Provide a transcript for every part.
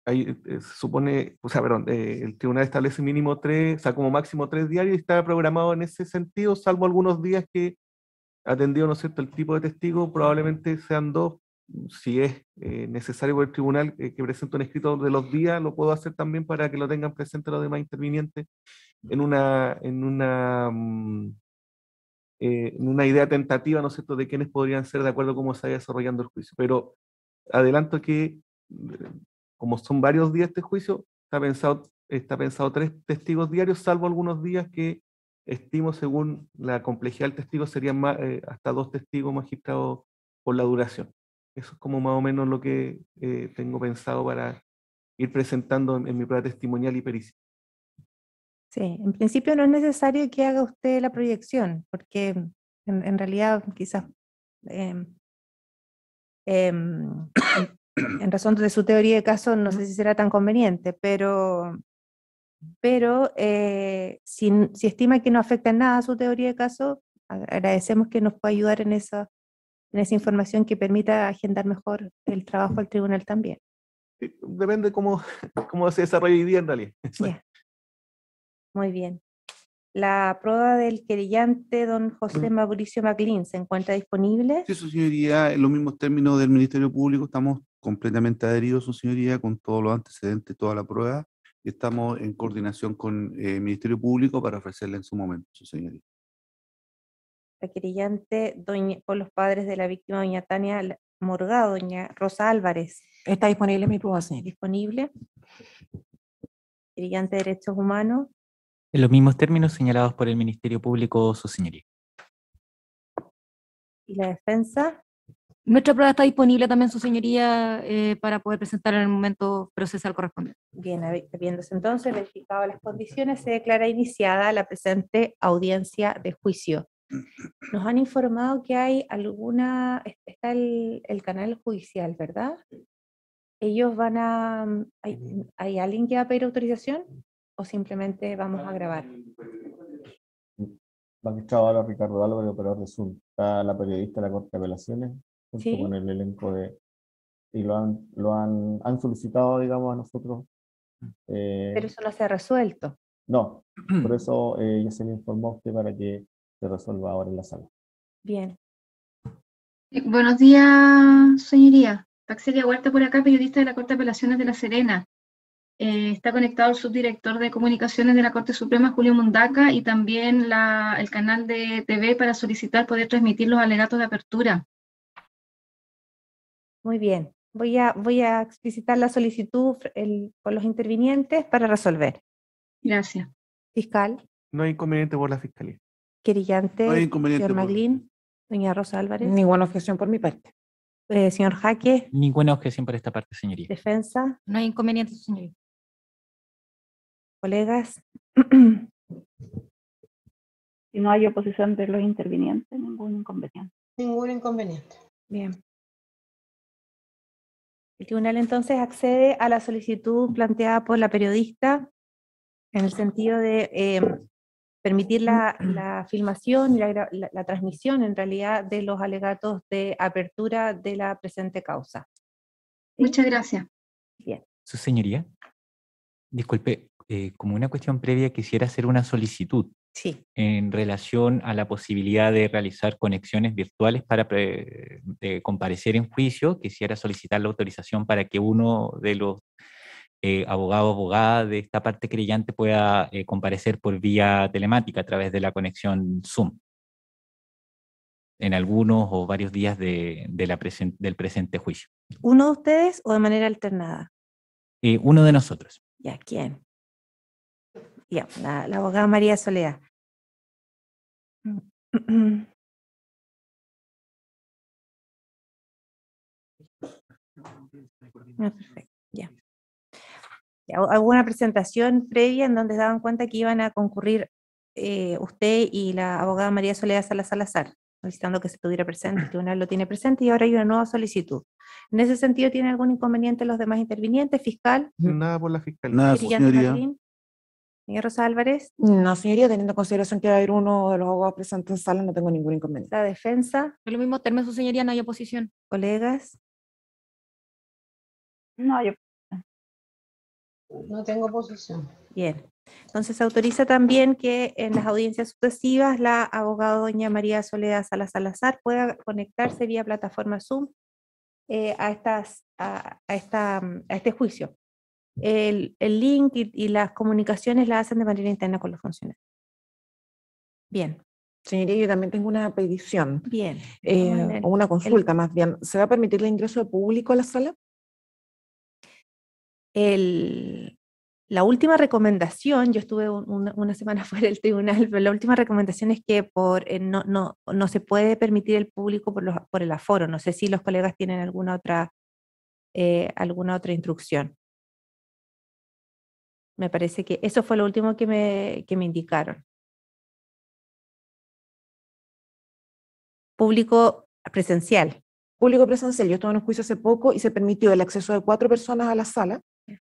se supone, o sea, perdón, el tribunal establece mínimo 3, o sea, como máximo 3 diarios y está programado en ese sentido, salvo algunos días que, atendido, ¿no es cierto?, el tipo de testigo, probablemente sean 2. Si es necesario por el tribunal que presente un escrito de los días, lo puedo hacer también para que lo tengan presente los demás intervinientes en una idea tentativa, ¿no es cierto?, de quiénes podrían ser de acuerdo a cómo se vaya desarrollando el juicio. Pero adelanto que, como son varios días este juicio, está pensado 3 testigos diarios, salvo algunos días que estimo, según la complejidad del testigo, serían hasta 2 testigos magistrados por la duración. Eso es como más o menos lo que tengo pensado para ir presentando en mi prueba testimonial y pericia. Sí, en principio no es necesario que haga usted la proyección, porque en realidad quizás em, em, en razón de su teoría de caso no sé si será tan conveniente, pero si estima que no afecta en nada a su teoría de caso, agradecemos que nos pueda ayudar en esa información que permita agendar mejor el trabajo al tribunal también. Depende cómo, cómo se desarrolla hoy día en realidad. Ya, muy bien. La prueba del querellante don José Mauricio Maclin se encuentra disponible. Sí, su señoría, en los mismos términos del Ministerio Público, estamos completamente adheridos, su señoría, con todos los antecedentes, toda la prueba, y estamos en coordinación con el Ministerio Público para ofrecerle en su momento, su señoría. La querellante por los padres de la víctima, doña Tania Morgado, doña Rosa Álvarez. Está disponible mi prueba, señor. Disponible. Querellante de Derechos Humanos. En los mismos términos señalados por el Ministerio Público, su señoría. Y la defensa. Nuestra prueba está disponible también, su señoría, para poder presentar en el momento procesal correspondiente. Bien, habiéndose entonces verificado las condiciones, se declara iniciada la presente audiencia de juicio. Nos han informado que hay está el canal judicial, ¿verdad? Ellos ¿hay alguien que va a pedir autorización o simplemente vamos a grabar? Magistrado ahora Ricardo Álvarez, operador de Zoom. Está la periodista de la Corte de Apelaciones, junto ¿Sí? con el elenco y han solicitado, digamos, a nosotros. Pero eso no se ha resuelto. No, por eso ya se le informó a usted para que se resuelva ahora en la sala. Bien. Buenos días, señoría. Taxelia Huerta por acá, periodista de la Corte de Apelaciones de La Serena. Está conectado el subdirector de comunicaciones de la Corte Suprema, Julio Mundaca, y también el canal de TV para solicitar poder transmitir los alegatos de apertura. Muy bien. Voy a explicitar la solicitud por los intervinientes para resolver. Gracias. Fiscal. No hay inconveniente por la fiscalía. Querellante, No hay inconveniente señor por- Maglín, doña Rosa Álvarez. Ninguna objeción por mi parte. Señor Jaque. Ninguna objeción por esta parte, señoría. Defensa. No hay inconveniente, su señoría. Colegas. Si no hay oposición de los intervinientes, ningún inconveniente. Ningún inconveniente. Bien. El tribunal entonces accede a la solicitud planteada por la periodista en el sentido de permitir la filmación y la transmisión en realidad de los alegatos de apertura de la presente causa. ¿Sí? Muchas gracias. Bien. Su señoría, disculpe, como una cuestión previa quisiera hacer una solicitud. Sí. En relación a la posibilidad de realizar conexiones virtuales para comparecer en juicio. Quisiera solicitar la autorización para que uno de los abogados o abogadas de esta parte creyente pueda comparecer por vía telemática a través de la conexión Zoom en algunos o varios días del presente juicio. ¿Uno de ustedes o de manera alternada? Uno de nosotros. Ya, ¿quién? Ya, la abogada María Soledad. Perfecto, ya. ¿Alguna presentación previa en donde daban cuenta que iban a concurrir usted y la abogada María Soledad Salazar, solicitando que se estuviera presente? El tribunal lo tiene presente y ahora hay una nueva solicitud. ¿En ese sentido tiene algún inconveniente los demás intervinientes? ¿Fiscal? Nada por la fiscalía. Nada, su señoría. Señor Rosa Álvarez. No, señoría, teniendo en consideración que va a haber uno de los abogados presentes en sala, no tengo ningún inconveniente. La defensa. En los mismos términos, su señoría, no hay oposición. Colegas. No, yo No tengo posición. Bien. Entonces se autoriza también que en las audiencias sucesivas la abogada doña María Soledad Salas Salazar pueda conectarse vía plataforma Zoom a este juicio. El link y las comunicaciones las hacen de manera interna con los funcionarios. Bien, Señoría, yo también tengo una petición, bien. Vamos en o una consulta más bien. ¿Se va a permitir el ingreso de público a la sala? La última recomendación, yo estuve una semana fuera del tribunal, pero la última recomendación es que no se puede permitir el público por el aforo. No sé si los colegas tienen alguna otra instrucción. Me parece que eso fue lo último que me indicaron. Público presencial. Público presencial. Yo estuve en un juicio hace poco y se permitió el acceso de 4 personas a la sala,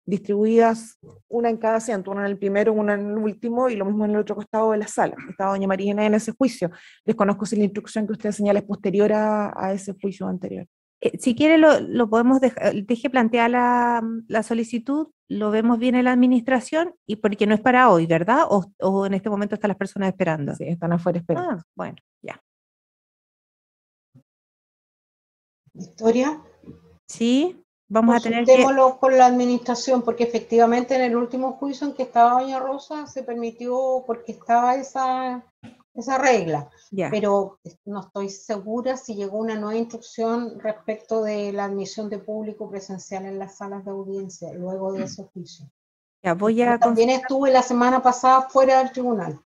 distribuidas una en cada asiento, una en el primero, una en el último y lo mismo en el otro costado de la sala. Estaba doña Marina en ese juicio. Desconozco si la instrucción que usted señala es posterior a ese juicio anterior. Si quiere lo podemos dejar, deje plantear la solicitud, lo vemos bien en la administración y porque no es para hoy, ¿verdad? O en este momento están las personas esperando. Sí, están afuera esperando. Bueno, ya. Victoria, Sí, vamos a tener que... consultémoslo con la administración, porque efectivamente en el último juicio en que estaba doña Rosa se permitió porque estaba esa regla, Ya. pero no estoy segura si llegó una nueva instrucción respecto de la admisión de público presencial en las salas de audiencia luego de ese juicio. Ya voy a... También estuve la semana pasada fuera del tribunal.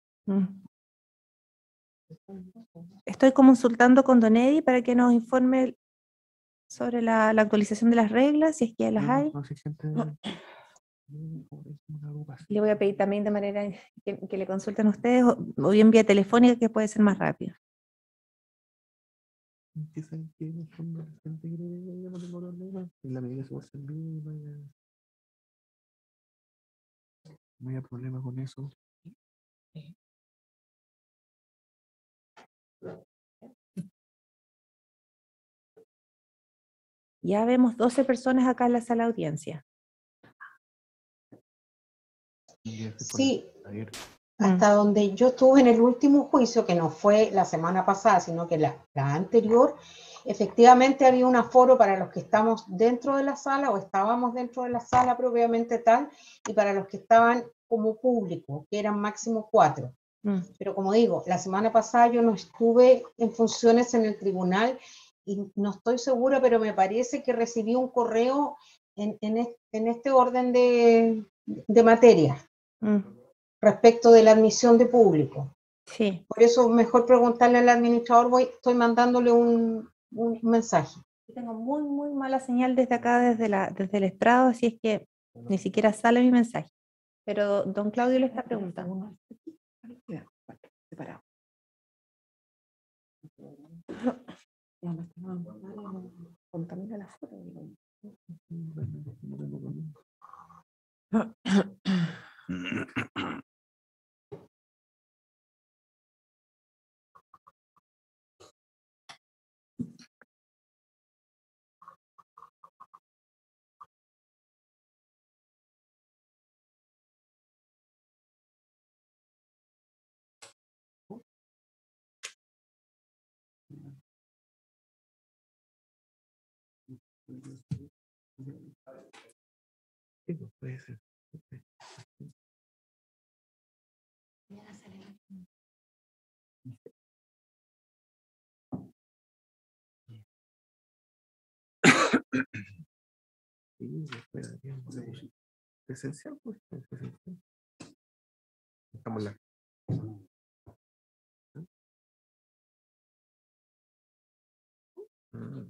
Estoy consultando con Don Eddy para que nos informe sobre la actualización de las reglas, si es que las hay. Le voy a pedir también de manera que le consulten ustedes o bien vía telefónica, que puede ser más rápido. No hay problema con eso. Ya vemos 12 personas acá en la sala de audiencia. Sí, hasta donde yo estuve en el último juicio, que no fue la semana pasada, sino que la anterior, efectivamente había un aforo para los que estamos dentro de la sala o estábamos dentro de la sala propiamente tal, y para los que estaban como público, que eran máximo 4. Pero como digo, la semana pasada yo no estuve en funciones en el tribunal y no estoy segura, pero me parece que recibí un correo en este orden de materia respecto de la admisión de público. Sí. Por eso mejor preguntarle al administrador, estoy mandándole un mensaje. Tengo muy mala señal desde acá, desde el estrado, así es que ni siquiera sale mi mensaje. Pero don Claudio le está preguntando. Separado. Contamina la foto. Puede ser. Sí, espera, presencial, pues, presencial. Estamos la. No,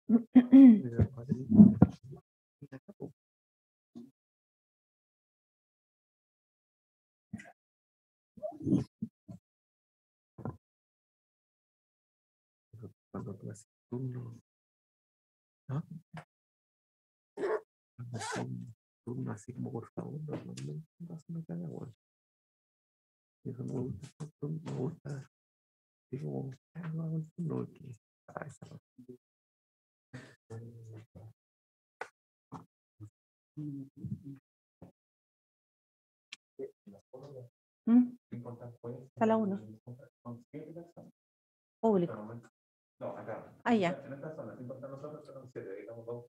Cuando tú haces turno, ¿no? Cuando haces un turno así como por favor, normalmente no se me caga, bueno. Eso no me gusta, hacer turno, me gusta así como, no hago el turno porque, esa no. Sala 1. Público. No, acá. Ah, ya. En esta zona, sin contar nosotros, son 7, digamos 2,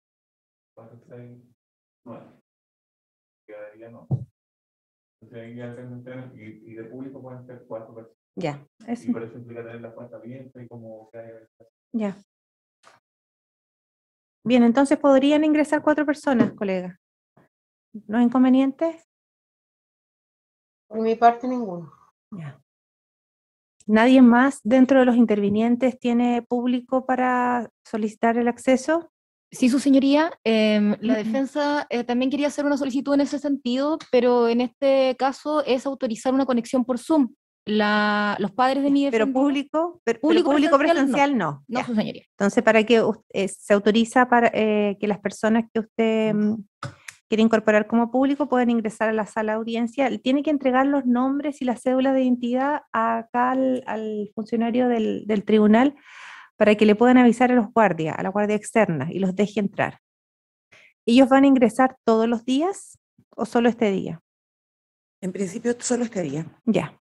4, 6, 9. Quedaría no. Entonces ahí ya y de público pueden ser 4 personas. Ya, eso. Y por eso implica tener la cuenta abierta y como que haya... Ya. Bien, entonces podrían ingresar 4 personas, colega. ¿No hay inconvenientes? Por mi parte, ninguno. Ya. ¿Nadie más dentro de los intervinientes tiene público para solicitar el acceso? Sí, su señoría, la defensa también quería hacer una solicitud en ese sentido, pero en este caso es autorizar una conexión por Zoom. Los padres de mi Pero defensor... público presencial no. No, Ya. su señoría. Entonces, para que se autoriza para que las personas que usted quiere incorporar como público pueden ingresar a la sala de audiencia. Tiene que entregar los nombres y la cédula de identidad acá al funcionario del tribunal para que le puedan avisar a los guardias, a la guardia externa y los deje entrar. ¿Ellos van a ingresar todos los días o solo este día? En principio, solo este día. Ya.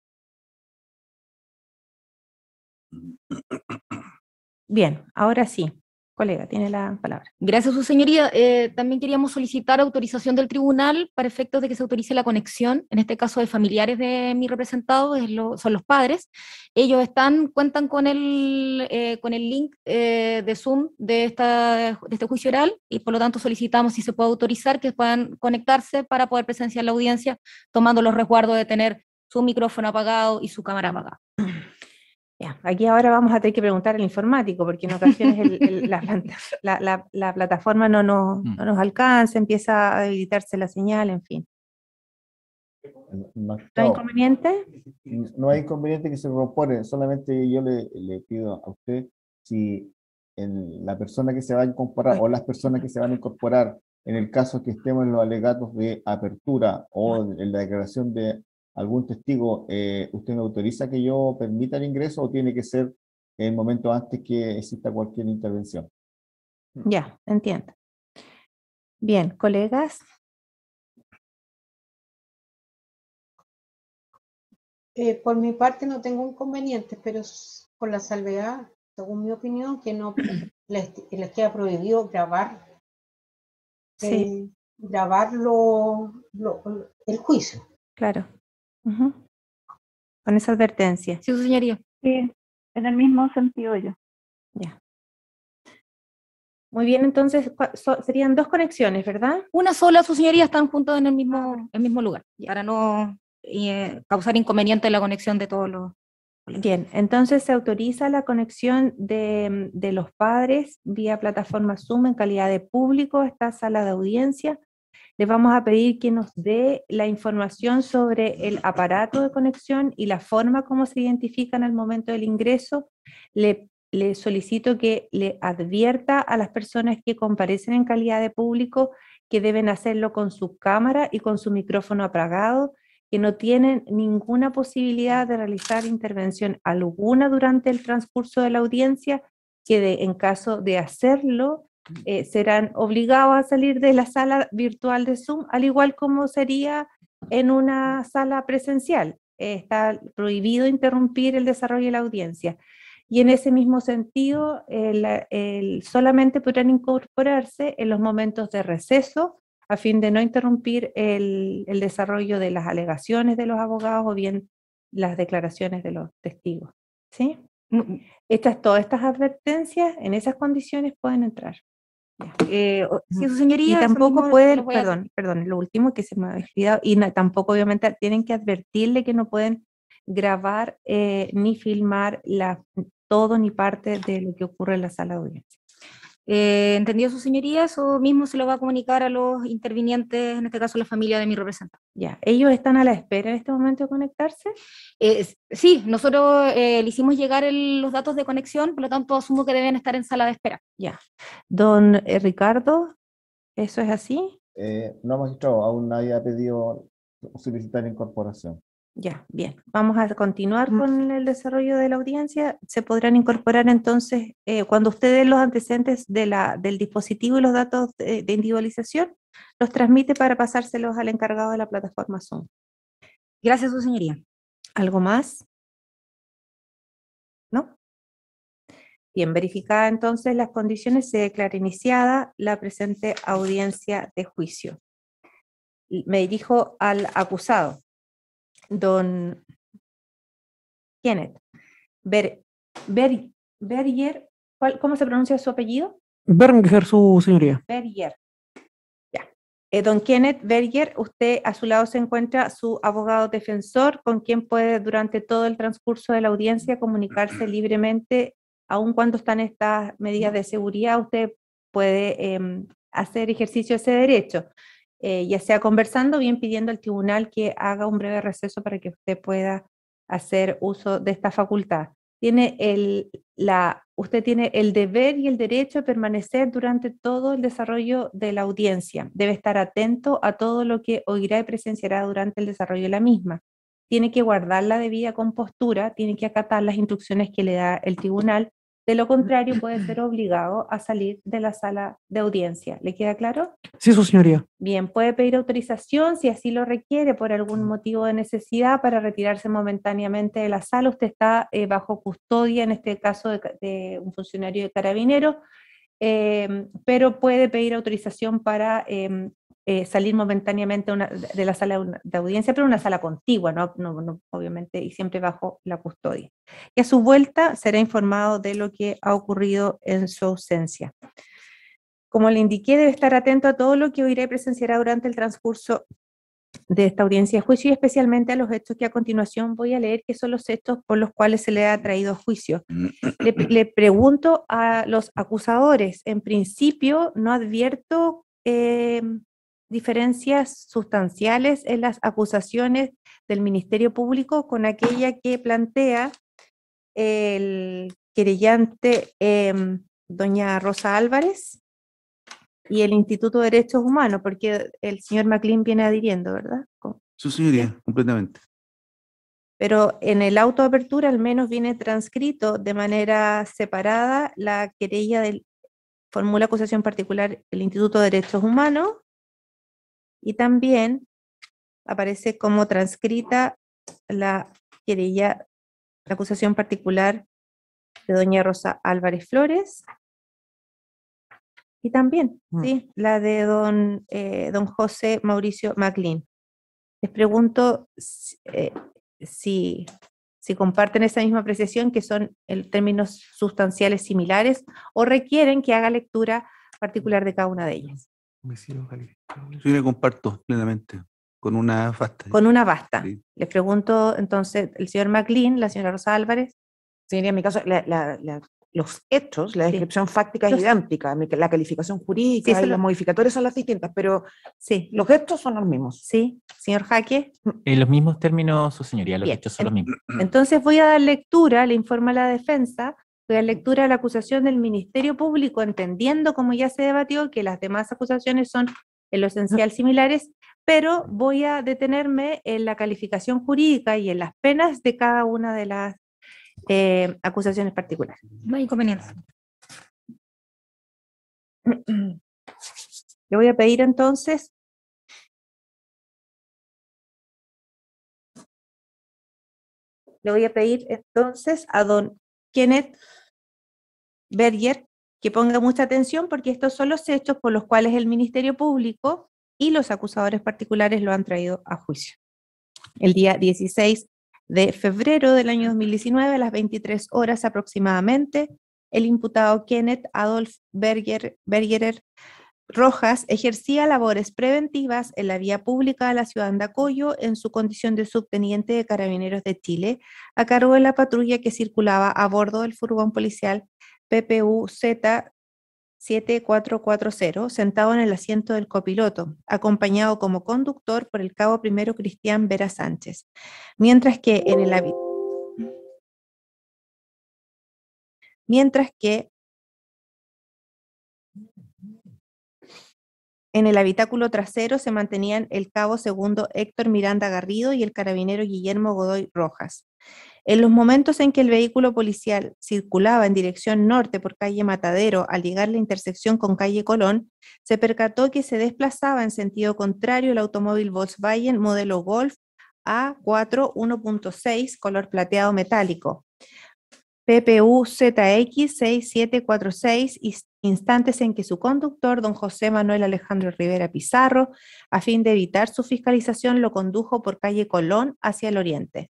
Bien, ahora sí. Colega, tiene la palabra. Gracias, su señoría. También queríamos solicitar autorización del tribunal para efectos de que se autorice la conexión, en este caso de familiares de mi representado, son los padres. Ellos cuentan con el link de Zoom de este juicio oral y por lo tanto solicitamos si se puede autorizar que puedan conectarse para poder presenciar la audiencia, tomando los resguardos de tener su micrófono apagado y su cámara apagada. Ya, aquí ahora vamos a tener que preguntar al informático, porque en ocasiones la plataforma no nos alcanza, empieza a debilitarse la señal, en fin. ¿No hay inconveniente? No hay inconveniente que se incorpore, solamente yo le pido a usted si la persona que se va a incorporar o las personas que se van a incorporar, en el caso que estemos en los alegatos de apertura o en la declaración de algún testigo, ¿usted me autoriza que yo permita el ingreso o tiene que ser en el momento antes que exista cualquier intervención? Ya, entiendo. Bien, colegas. Por mi parte no tengo inconvenientes, pero con la salvedad, según mi opinión, que no les queda prohibido grabar, el juicio. Claro. Con esa advertencia. Sí, su señoría. Sí, en el mismo sentido yo. Ya. Muy bien, entonces serían 2 conexiones, ¿verdad? Una sola, su señoría, están juntos en el mismo lugar, para no causar inconveniente en la conexión de todos los... Bien, entonces se autoriza la conexión de los padres vía plataforma Zoom en calidad de público a esta sala de audiencia. Les vamos a pedir que nos dé la información sobre el aparato de conexión y la forma como se identifican al momento del ingreso. Le solicito que le advierta a las personas que comparecen en calidad de público que deben hacerlo con su cámara y con su micrófono apagado, que no tienen ninguna posibilidad de realizar intervención alguna durante el transcurso de la audiencia, que en caso de hacerlo, serán obligados a salir de la sala virtual de Zoom, al igual como sería en una sala presencial. Está prohibido interrumpir el desarrollo de la audiencia. Y en ese mismo sentido, solamente podrán incorporarse en los momentos de receso, a fin de no interrumpir el desarrollo de las alegaciones de los abogados o bien las declaraciones de los testigos. ¿Sí? Todas estas advertencias, en esas condiciones pueden entrar. Sí, su señoría. Y tampoco pueden, perdón, lo último que se me ha olvidado, y tampoco obviamente tienen que advertirle que no pueden grabar ni filmar todo ni parte de lo que ocurre en la sala de audiencia. ¿Entendió su señoría? Eso mismo se lo va a comunicar a los intervinientes, en este caso la familia de mi representante. Ya, ¿ellos están a la espera en este momento de conectarse? Sí, nosotros le hicimos llegar los datos de conexión, por lo tanto asumo que deben estar en sala de espera. Ya. Don Ricardo, ¿eso es así? No, magistrado, aún nadie ha pedido solicitar incorporación. Ya, bien. Vamos a continuar con el desarrollo de la audiencia. Se podrán incorporar entonces, cuando usted dé los antecedentes del dispositivo y los datos de individualización, los transmite para pasárselos al encargado de la plataforma Zoom. Gracias, su señoría. ¿Algo más? ¿No? Bien, verificada entonces las condiciones, se declara iniciada la presente audiencia de juicio. Me dirijo al acusado, don Kenneth Berger, ¿cómo se pronuncia su apellido? Berger, su señoría. Berger. Ya. Don Kenneth Berger, usted a su lado se encuentra su abogado defensor, con quien puede durante todo el transcurso de la audiencia comunicarse libremente, aun cuando están estas medidas de seguridad, usted puede hacer ejercicio de ese derecho, ya sea conversando, bien pidiendo al tribunal que haga un breve receso para que usted pueda hacer uso de esta facultad. Usted tiene el deber y el derecho de permanecer durante todo el desarrollo de la audiencia. Debe estar atento a todo lo que oirá y presenciará durante el desarrollo de la misma. Tiene que guardar la debida compostura, tiene que acatar las instrucciones que le da el tribunal. De lo contrario, puede ser obligado a salir de la sala de audiencia. ¿Le queda claro? Sí, su señoría. Bien, puede pedir autorización si así lo requiere por algún motivo de necesidad para retirarse momentáneamente de la sala. Usted está bajo custodia, en este caso de un funcionario de Carabineros, pero puede pedir autorización para salir momentáneamente de la sala de audiencia, pero una sala contigua, no, obviamente, y siempre bajo la custodia. Y a su vuelta será informado de lo que ha ocurrido en su ausencia. Como le indiqué, debe estar atento a todo lo que oirá y presenciará durante el transcurso de esta audiencia de juicio y especialmente a los hechos que a continuación voy a leer, que son los hechos por los cuales se le ha traído a juicio. Le pregunto a los acusadores, en principio no advierto diferencias sustanciales en las acusaciones del Ministerio Público con aquella que plantea el querellante doña Rosa Álvarez y el Instituto de Derechos Humanos, porque el señor MacLean viene adhiriendo, ¿verdad? Su señoría, completamente. Pero en el auto de apertura al menos viene transcrito de manera separada la querella formula acusación particular el Instituto de Derechos Humanos y también aparece como transcrita la querella, la acusación particular de doña Rosa Álvarez Flores y también ¿sí? La de don José Mauricio MacLean. Les pregunto si comparten esa misma apreciación, que son términos sustanciales similares, o requieren que haga lectura particular de cada una de ellas. Yo le comparto plenamente, con una basta. Con una basta. Sí. Les pregunto entonces, el señor MacLean, la señora Rosa Álvarez. Señoría, en mi caso, los hechos, la descripción fáctica es idéntica, la calificación jurídica y los modificatorios son las distintas, pero sí, los hechos son los mismos. Sí, señor Jaque. En los mismos términos, su señoría, los Bien. hechos son los mismos. Entonces voy a dar lectura, le informa la defensa, voy a dar lectura a la acusación del Ministerio Público, entendiendo, como ya se debatió, que las demás acusaciones son en lo esencial similares, pero voy a detenerme en la calificación jurídica y en las penas de cada una de las acusaciones particulares. No hay inconveniente. Le voy a pedir entonces a don Kenneth Berger que ponga mucha atención, porque estos son los hechos por los cuales el Ministerio Público y los acusadores particulares lo han traído a juicio. El día 16 de febrero del año 2019, a las 23 horas aproximadamente, el imputado Kenneth Adolf Bergerer Rojas ejercía labores preventivas en la vía pública de la ciudad de Andacollo en su condición de subteniente de Carabineros de Chile, a cargo de la patrulla que circulaba a bordo del furgón policial PPU-Z 7440, sentado en el asiento del copiloto, acompañado como conductor por el cabo primero Cristian Vera Sánchez, mientras que en el habitáculo trasero se mantenían el cabo segundo Héctor Miranda Garrido y el carabinero Guillermo Godoy Rojas. En los momentos en que el vehículo policial circulaba en dirección norte por calle Matadero al llegar a la intersección con calle Colón, se percató que se desplazaba en sentido contrario el automóvil Volkswagen modelo Golf A4 1.6 color plateado metálico. PPU ZX 6746, instantes en que su conductor, don José Manuel Alejandro Rivera Pizarro, a fin de evitar su fiscalización, lo condujo por calle Colón hacia el oriente.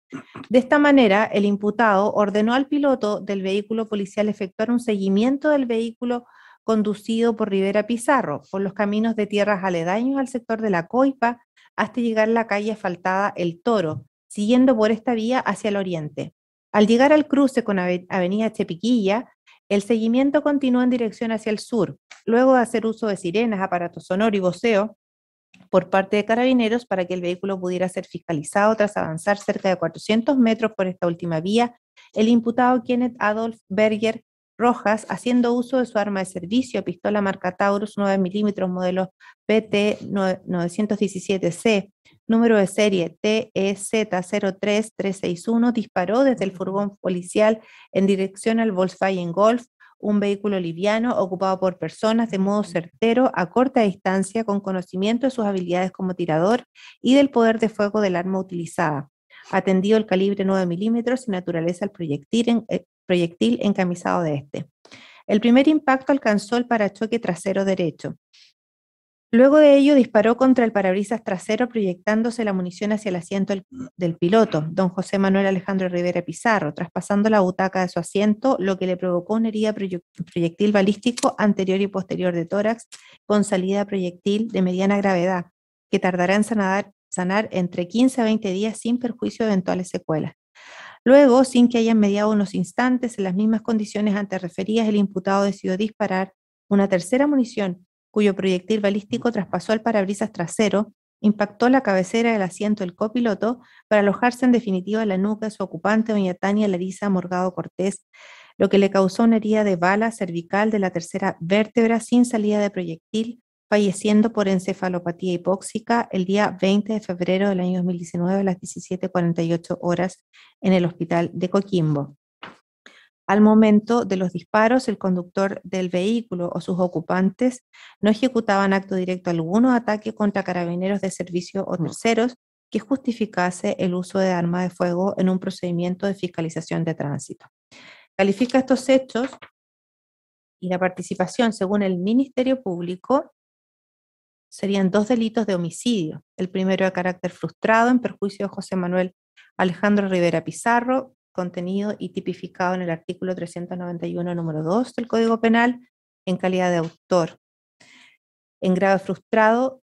De esta manera, el imputado ordenó al piloto del vehículo policial efectuar un seguimiento del vehículo conducido por Rivera Pizarro por los caminos de tierras aledaños al sector de La Coipa hasta llegar a la calle asfaltada El Toro, siguiendo por esta vía hacia el oriente. Al llegar al cruce con Avenida Chepiquilla, el seguimiento continuó en dirección hacia el sur, luego de hacer uso de sirenas, aparato sonoro y voceo por parte de carabineros para que el vehículo pudiera ser fiscalizado tras avanzar cerca de 400 metros por esta última vía, el imputado Kenneth Adolf Berger Rojas, haciendo uso de su arma de servicio, pistola marca Taurus 9 milímetros modelo PT 917C, número de serie TEZ03361, disparó desde el furgón policial en dirección al Volkswagen Golf, un vehículo liviano ocupado por personas de modo certero, a corta distancia, con conocimiento de sus habilidades como tirador y del poder de fuego del arma utilizada. Atendido el calibre 9 milímetros y naturaleza el proyectil encamisado de este. El primer impacto alcanzó el parachoque trasero derecho. Luego de ello disparó contra el parabrisas trasero proyectándose la munición hacia el asiento del piloto, don José Manuel Alejandro Rivera Pizarro, traspasando la butaca de su asiento, lo que le provocó una herida proyectil balístico anterior y posterior de tórax con salida proyectil de mediana gravedad, que tardará en sanar entre 15 a 20 días sin perjuicio de eventuales secuelas. Luego, sin que hayan mediado unos instantes, en las mismas condiciones antes referidas, el imputado decidió disparar una tercera munición, cuyo proyectil balístico traspasó el parabrisas trasero, impactó la cabecera del asiento del copiloto para alojarse en definitiva en la nuca de su ocupante, doña Tania Larisa Morgado Cortés, lo que le causó una herida de bala cervical de la tercera vértebra sin salida de proyectil, falleciendo por encefalopatía hipóxica el día 20 de febrero del año 2019 a las 17:48 horas en el hospital de Coquimbo. Al momento de los disparos, el conductor del vehículo o sus ocupantes no ejecutaban acto directo alguno de ataque contra carabineros de servicio o terceros que justificase el uso de arma de fuego en un procedimiento de fiscalización de tránsito. Califica estos hechos y la participación, según el Ministerio Público, serían 2 delitos de homicidio. El primero de carácter frustrado en perjuicio de José Manuel Alejandro Rivera Pizarro, contenido y tipificado en el artículo 391, número 2 del Código Penal, en calidad de autor. En grado frustrado,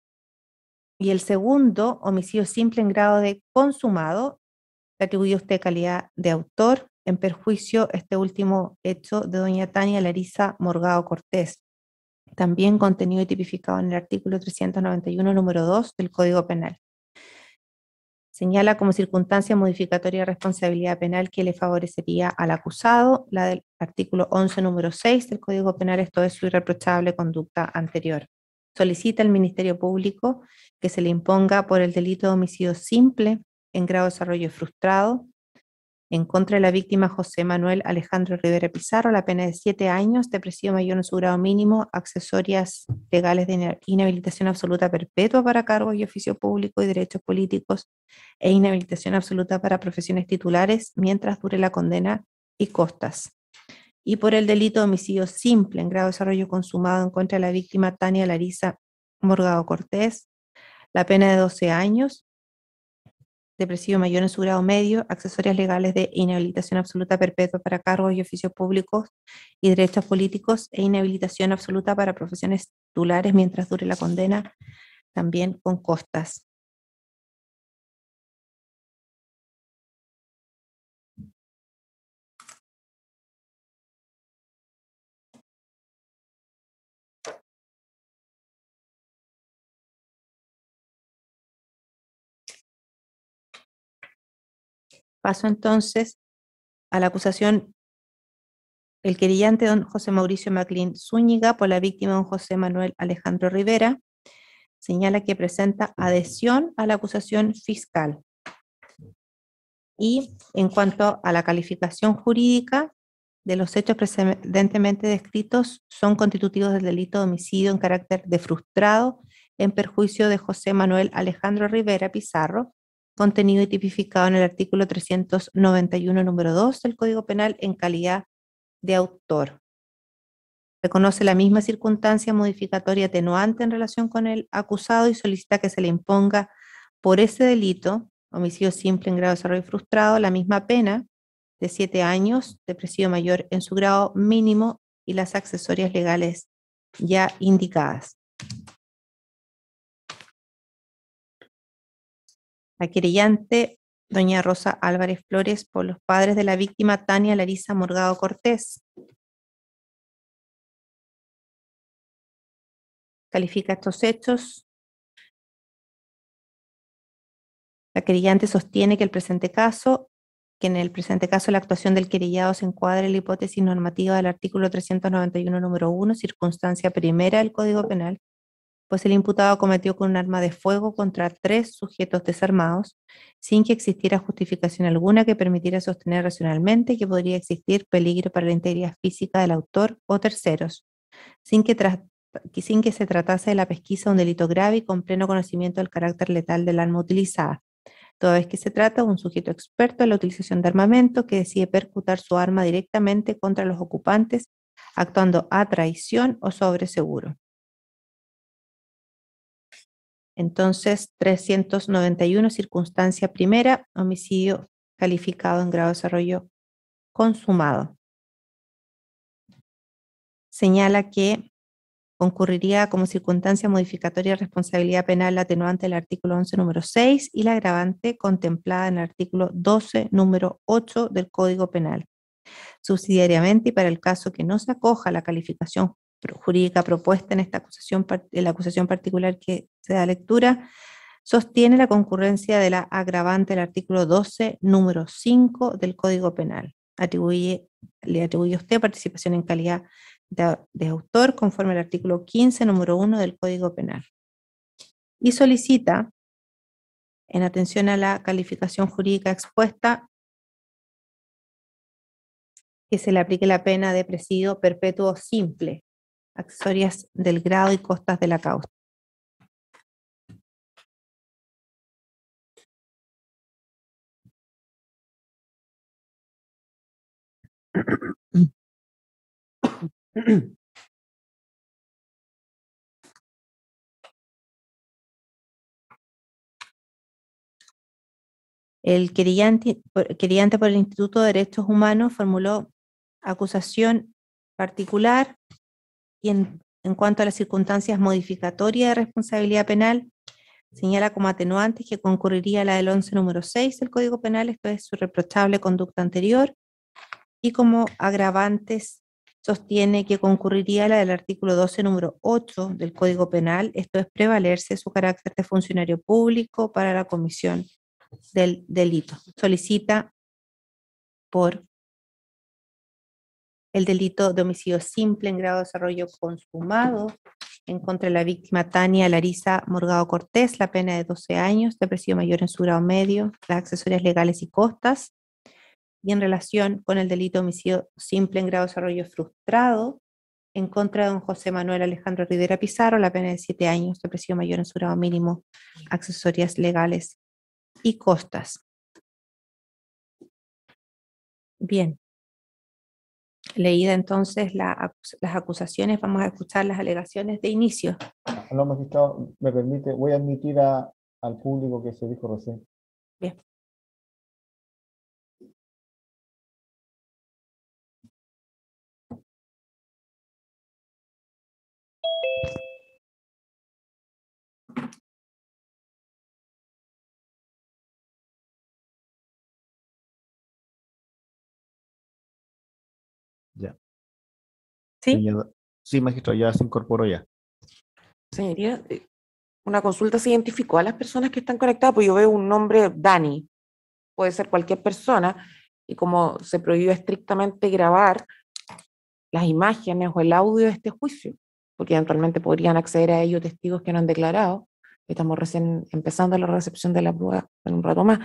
y el segundo, homicidio simple en grado de consumado, le atribuye usted calidad de autor, en perjuicio este último hecho de doña Tania Larisa Morgado Cortés, también contenido y tipificado en el artículo 391, número 2 del Código Penal. Señala como circunstancia modificatoria de responsabilidad penal que le favorecería al acusado, la del artículo 11, número 6 del Código Penal, esto es su irreprochable conducta anterior. Solicita al Ministerio Público que se le imponga por el delito de homicidio simple en grado de desarrollo frustrado en contra de la víctima José Manuel Alejandro Rivera Pizarro la pena de 7 años de presidio mayor en su grado mínimo, accesorias legales de inhabilitación absoluta perpetua para cargos y oficio público y derechos políticos e inhabilitación absoluta para profesiones titulares mientras dure la condena y costas. Y por el delito de homicidio simple en grado de desarrollo consumado en contra de la víctima Tania Larisa Morgado Cortés, la pena de 12 años de presidio mayor en su grado medio, accesorias legales de inhabilitación absoluta perpetua para cargos y oficios públicos y derechos políticos e inhabilitación absoluta para profesiones titulares mientras dure la condena, también con costas. Paso entonces a la acusación. El querellante don José Mauricio Maclin Zúñiga por la víctima don José Manuel Alejandro Rivera señala que presenta adhesión a la acusación fiscal. Y en cuanto a la calificación jurídica de los hechos precedentemente descritos, son constitutivos del delito de homicidio en carácter de frustrado en perjuicio de José Manuel Alejandro Rivera Pizarro, contenido y tipificado en el artículo 391, número 2 del Código Penal en calidad de autor. Reconoce la misma circunstancia modificatoria atenuante en relación con el acusado y solicita que se le imponga por ese delito, homicidio simple en grado de desarrollo frustrado, la misma pena de 7 años de presidio mayor en su grado mínimo y las accesorias legales ya indicadas. La querellante doña Rosa Álvarez Flores por los padres de la víctima Tania Larisa Morgado Cortés califica estos hechos. La querellante sostiene que en el presente caso la actuación del querellado se encuadra en la hipótesis normativa del artículo 391, número 1, circunstancia primera del Código Penal, pues el imputado cometió con un arma de fuego contra 3 sujetos desarmados, sin que existiera justificación alguna que permitiera sostener racionalmente que podría existir peligro para la integridad física del autor o terceros, sin que se tratase de la pesquisa de un delito grave y con pleno conocimiento del carácter letal del arma utilizada, toda vez que se trata de un sujeto experto en la utilización de armamento que decide percutar su arma directamente contra los ocupantes, actuando a traición o sobre seguro. Entonces, 391, circunstancia primera, homicidio calificado en grado de desarrollo consumado. Señala que concurriría como circunstancia modificatoria de responsabilidad penal la atenuante del artículo 11, número 6 y la agravante contemplada en el artículo 12, número 8 del Código Penal. Subsidiariamente, y para el caso que no se acoja a la calificación jurídica propuesta en esta acusación, en la acusación particular que se da lectura, sostiene la concurrencia de la agravante del artículo 12, número 5 del Código Penal. Le atribuye a usted participación en calidad de autor conforme al artículo 15, número 1 del Código Penal. Y solicita, en atención a la calificación jurídica expuesta, que se le aplique la pena de presidio perpetuo simple, accesorias del grado y costas de la causa. El querellante por el Instituto de Derechos Humanos formuló acusación particular y en cuanto a las circunstancias modificatorias de responsabilidad penal, señala como atenuantes que concurriría la del 11, número 6 del Código Penal, esto es su reprochable conducta anterior, y como agravantes sostiene que concurriría la del artículo 12, número 8 del Código Penal, esto es prevalerse su carácter de funcionario público para la comisión del delito. Solicita por el delito de homicidio simple en grado de desarrollo consumado en contra de la víctima Tania Larisa Morgado Cortés, la pena de 12 años de presidio mayor en su grado medio, las accesorias legales y costas, y en relación con el delito de homicidio simple en grado de desarrollo frustrado en contra de don José Manuel Alejandro Rivera Pizarro, la pena de 7 años de presidio mayor en su grado mínimo, accesorias legales y costas. Bien. Leída entonces las acusaciones, vamos a escuchar las alegaciones de inicio. Aló, magistrado, me permite, voy a admitir al público que se dijo recién. Bien. Ya. ¿Sí? Sí, magistrado, ya se incorporó ya. Señoría, una consulta, ¿se identificó a las personas que están conectadas? Pues yo veo un nombre Dani. puede ser cualquier persona, y como se prohíbe estrictamente grabar las imágenes o el audio de este juicio, porque eventualmente podrían acceder a ello testigos que no han declarado, estamos recién empezando la recepción de la prueba en un rato más,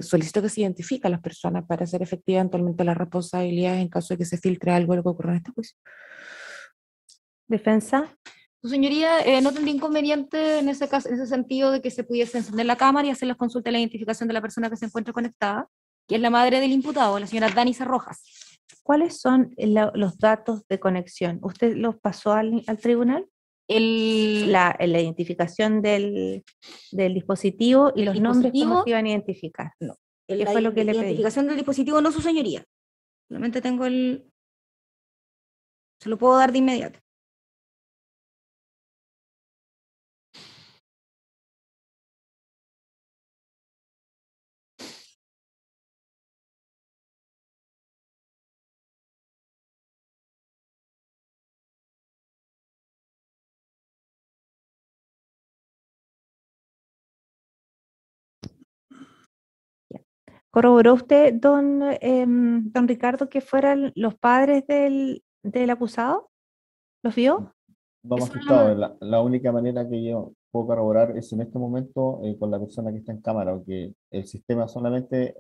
solicito que se identifique a las personas para hacer efectiva eventualmente las responsabilidades en caso de que se filtre algo de lo que ocurre en este juicio. Defensa. Su señoría, no tendría inconveniente en ese caso, en ese sentido de que se pudiese encender la cámara y hacer las consultas de la identificación de la persona que se encuentra conectada, que es la madre del imputado, la señora Danisa Rojas. ¿Cuáles son los datos de conexión? ¿Usted los pasó al tribunal? La identificación del dispositivo y los nombres, ¿cómo se iban a identificar? No. ¿Qué fue lo que le pedí? La identificación del dispositivo no, su señoría. Solamente tengo se lo puedo dar de inmediato. ¿Corroboró usted, don Ricardo, que fueran los padres del acusado? ¿Los vio? No, magistrado, la única manera que yo puedo corroborar es en este momento con la persona que está en cámara, porque el sistema solamente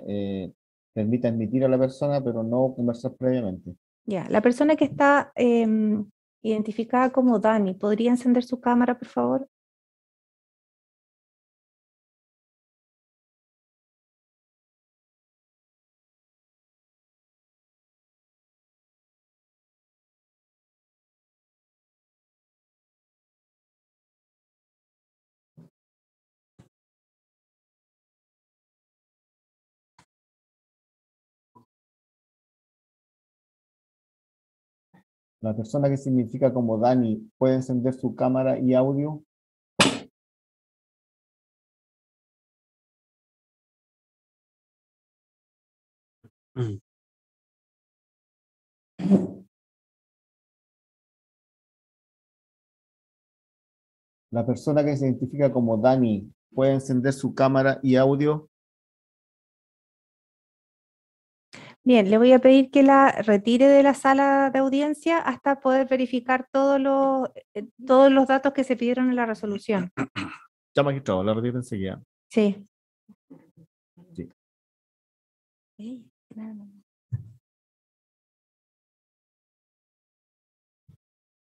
permite admitir a la persona, pero no conversar previamente. Ya, la persona que está identificada como Dani, ¿podría encender su cámara, por favor? La persona que se identifica como Dani puede encender su cámara y audio. La persona que se identifica como Dani puede encender su cámara y audio. Bien, le voy a pedir que la retire de la sala de audiencia hasta poder verificar todos los datos que se pidieron en la resolución. Ya, magistrado, la retiro enseguida. Sí. Sí.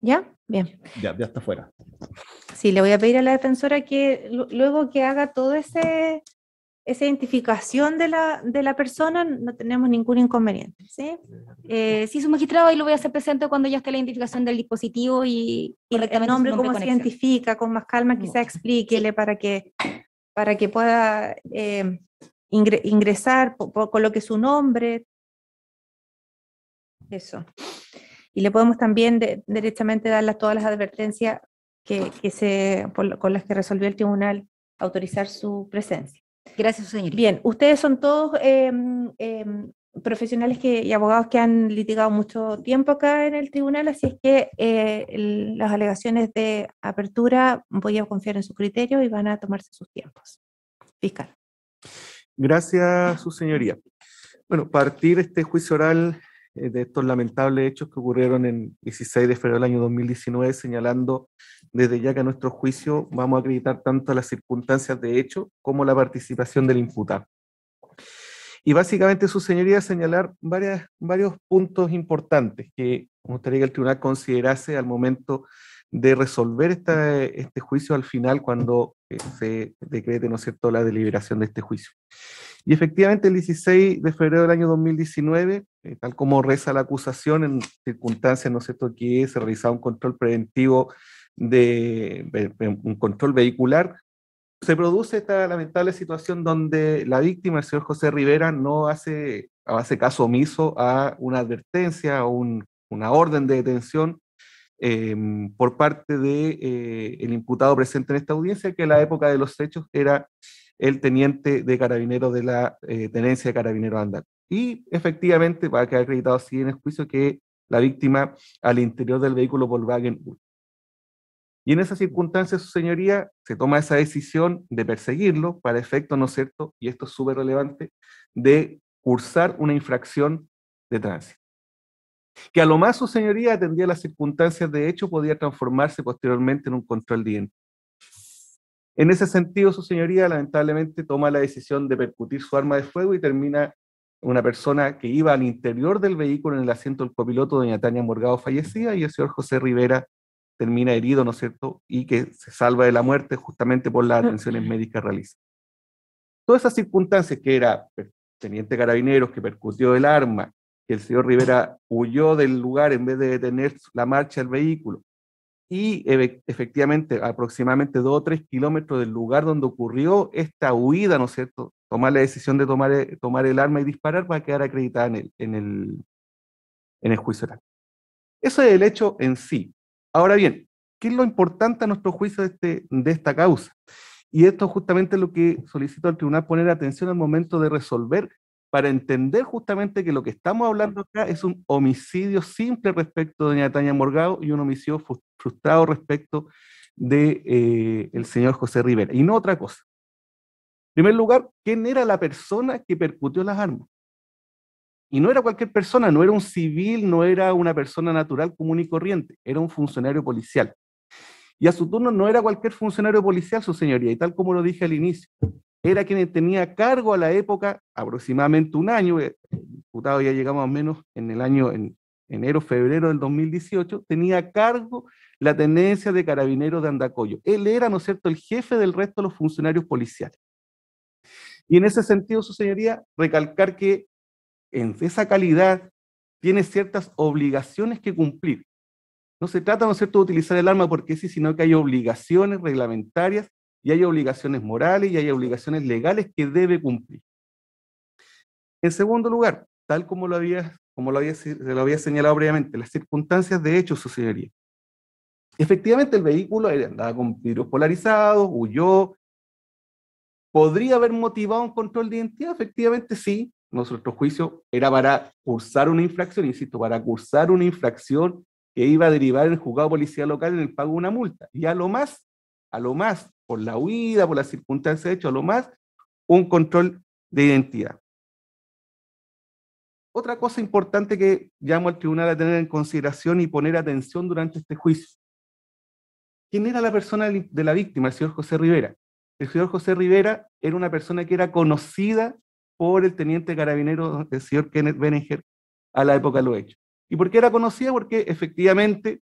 ¿Ya? Bien. Ya está fuera. Sí, le voy a pedir a la defensora que luego que haga toda esa identificación de la persona, no tenemos ningún inconveniente, ¿sí? Sí, su magistrado, y lo voy a hacer presente cuando ya esté la identificación del dispositivo y el nombre, cómo se identifica, con más calma, quizá explíquele para que pueda ingresar, coloque su nombre. Eso. Y le podemos también directamente dar todas las advertencias con las que resolvió el tribunal autorizar su presencia. Gracias, señor. Bien, ustedes son todos profesionales y abogados que han litigado mucho tiempo acá en el tribunal, así es que las alegaciones de apertura voy a confiar en su criterio y van a tomarse sus tiempos. Fiscal. Gracias, su señoría. Bueno, partir este juicio oral de estos lamentables hechos que ocurrieron en 16 de febrero del año 2019, señalando desde ya que a nuestro juicio vamos a acreditar tanto las circunstancias de hecho como la participación del imputado. Y básicamente, su señoría, señalar varios puntos importantes que me gustaría que el tribunal considerase al momento de resolver este juicio al final, cuando se decrete, ¿no es cierto?, la deliberación de este juicio. Y efectivamente, el 16 de febrero del año 2019, tal como reza la acusación, en circunstancias, ¿no es cierto?, que se realizaba un control preventivo un control vehicular, se produce esta lamentable situación donde la víctima, el señor José Rivera, no hace caso omiso a una advertencia o una orden de detención por parte del imputado presente en esta audiencia, que a la época de los hechos era el teniente de carabineros de la tenencia de carabineros Andaco. Y efectivamente va a quedar acreditado así en el juicio que la víctima al interior del vehículo Volkswagen Y en esa circunstancia, su señoría, se toma esa decisión de perseguirlo para efecto, ¿no es cierto?, y esto es súper relevante, de cursar una infracción de tránsito. Que a lo más su señoría atendía las circunstancias de hecho, podía transformarse posteriormente en un control de identidad. En ese sentido, su señoría lamentablemente toma la decisión de percutir su arma de fuego y termina una persona que iba al interior del vehículo en el asiento del copiloto, doña Tania Morgado, fallecida, y el señor José Rivera termina herido, ¿no es cierto?, y que se salva de la muerte justamente por las atenciones médicas realizadas. Todas esas circunstancias, que era teniente carabineros que percutió el arma, que el señor Rivera huyó del lugar en vez de detener la marcha del vehículo, y efectivamente aproximadamente 2 o 3 kilómetros del lugar donde ocurrió esta huida, ¿no es cierto?, tomar la decisión de tomar el arma y disparar para quedar acreditada en el juicio oral. Eso es el hecho en sí. Ahora bien, ¿qué es lo importante a nuestro juicio de esta causa? Y esto justamente es lo que solicito al tribunal poner atención al momento de resolver, para entender justamente que lo que estamos hablando acá es un homicidio simple respecto de doña Tania Morgado y un homicidio frustrado respecto de el señor José Rivera, y no otra cosa. En primer lugar, ¿quién era la persona que percutió las armas? Y no era cualquier persona, no era un civil, no era una persona natural común y corriente, era un funcionario policial. Y a su turno no era cualquier funcionario policial, su señoría, y tal como lo dije al inicio, era quien tenía cargo a la época, aproximadamente un año, el diputado ya llegamos más o menos en el año, en enero, febrero del 2018, tenía cargo la tenencia de carabineros de Andacollo. Él era, ¿no es cierto?, el jefe del resto de los funcionarios policiales. Y en ese sentido, su señoría, recalcar que en esa calidad tiene ciertas obligaciones que cumplir. No se trata, ¿no es cierto?, de utilizar el arma porque sí, sino que hay obligaciones reglamentarias y hay obligaciones morales y hay obligaciones legales que debe cumplir. En segundo lugar, tal como se lo había señalado previamente, las circunstancias de hecho, su señoría. Efectivamente, el vehículo andaba con vidrios polarizados, huyó. ¿Podría haber motivado un control de identidad? Efectivamente, sí. Nuestro juicio era para cursar una infracción, insisto, para cursar una infracción que iba a derivar en el juzgado de policía local en el pago de una multa. Y a lo más, por la huida, por las circunstancias de hecho, a lo más, un control de identidad. Otra cosa importante que llamo al tribunal a tener en consideración y poner atención durante este juicio. ¿Quién era la persona de la víctima? El señor José Rivera. El señor José Rivera era una persona que era conocida por el teniente carabinero, el señor Kenneth Beninger, a la época de los hechos. ¿Y por qué era conocida? Porque efectivamente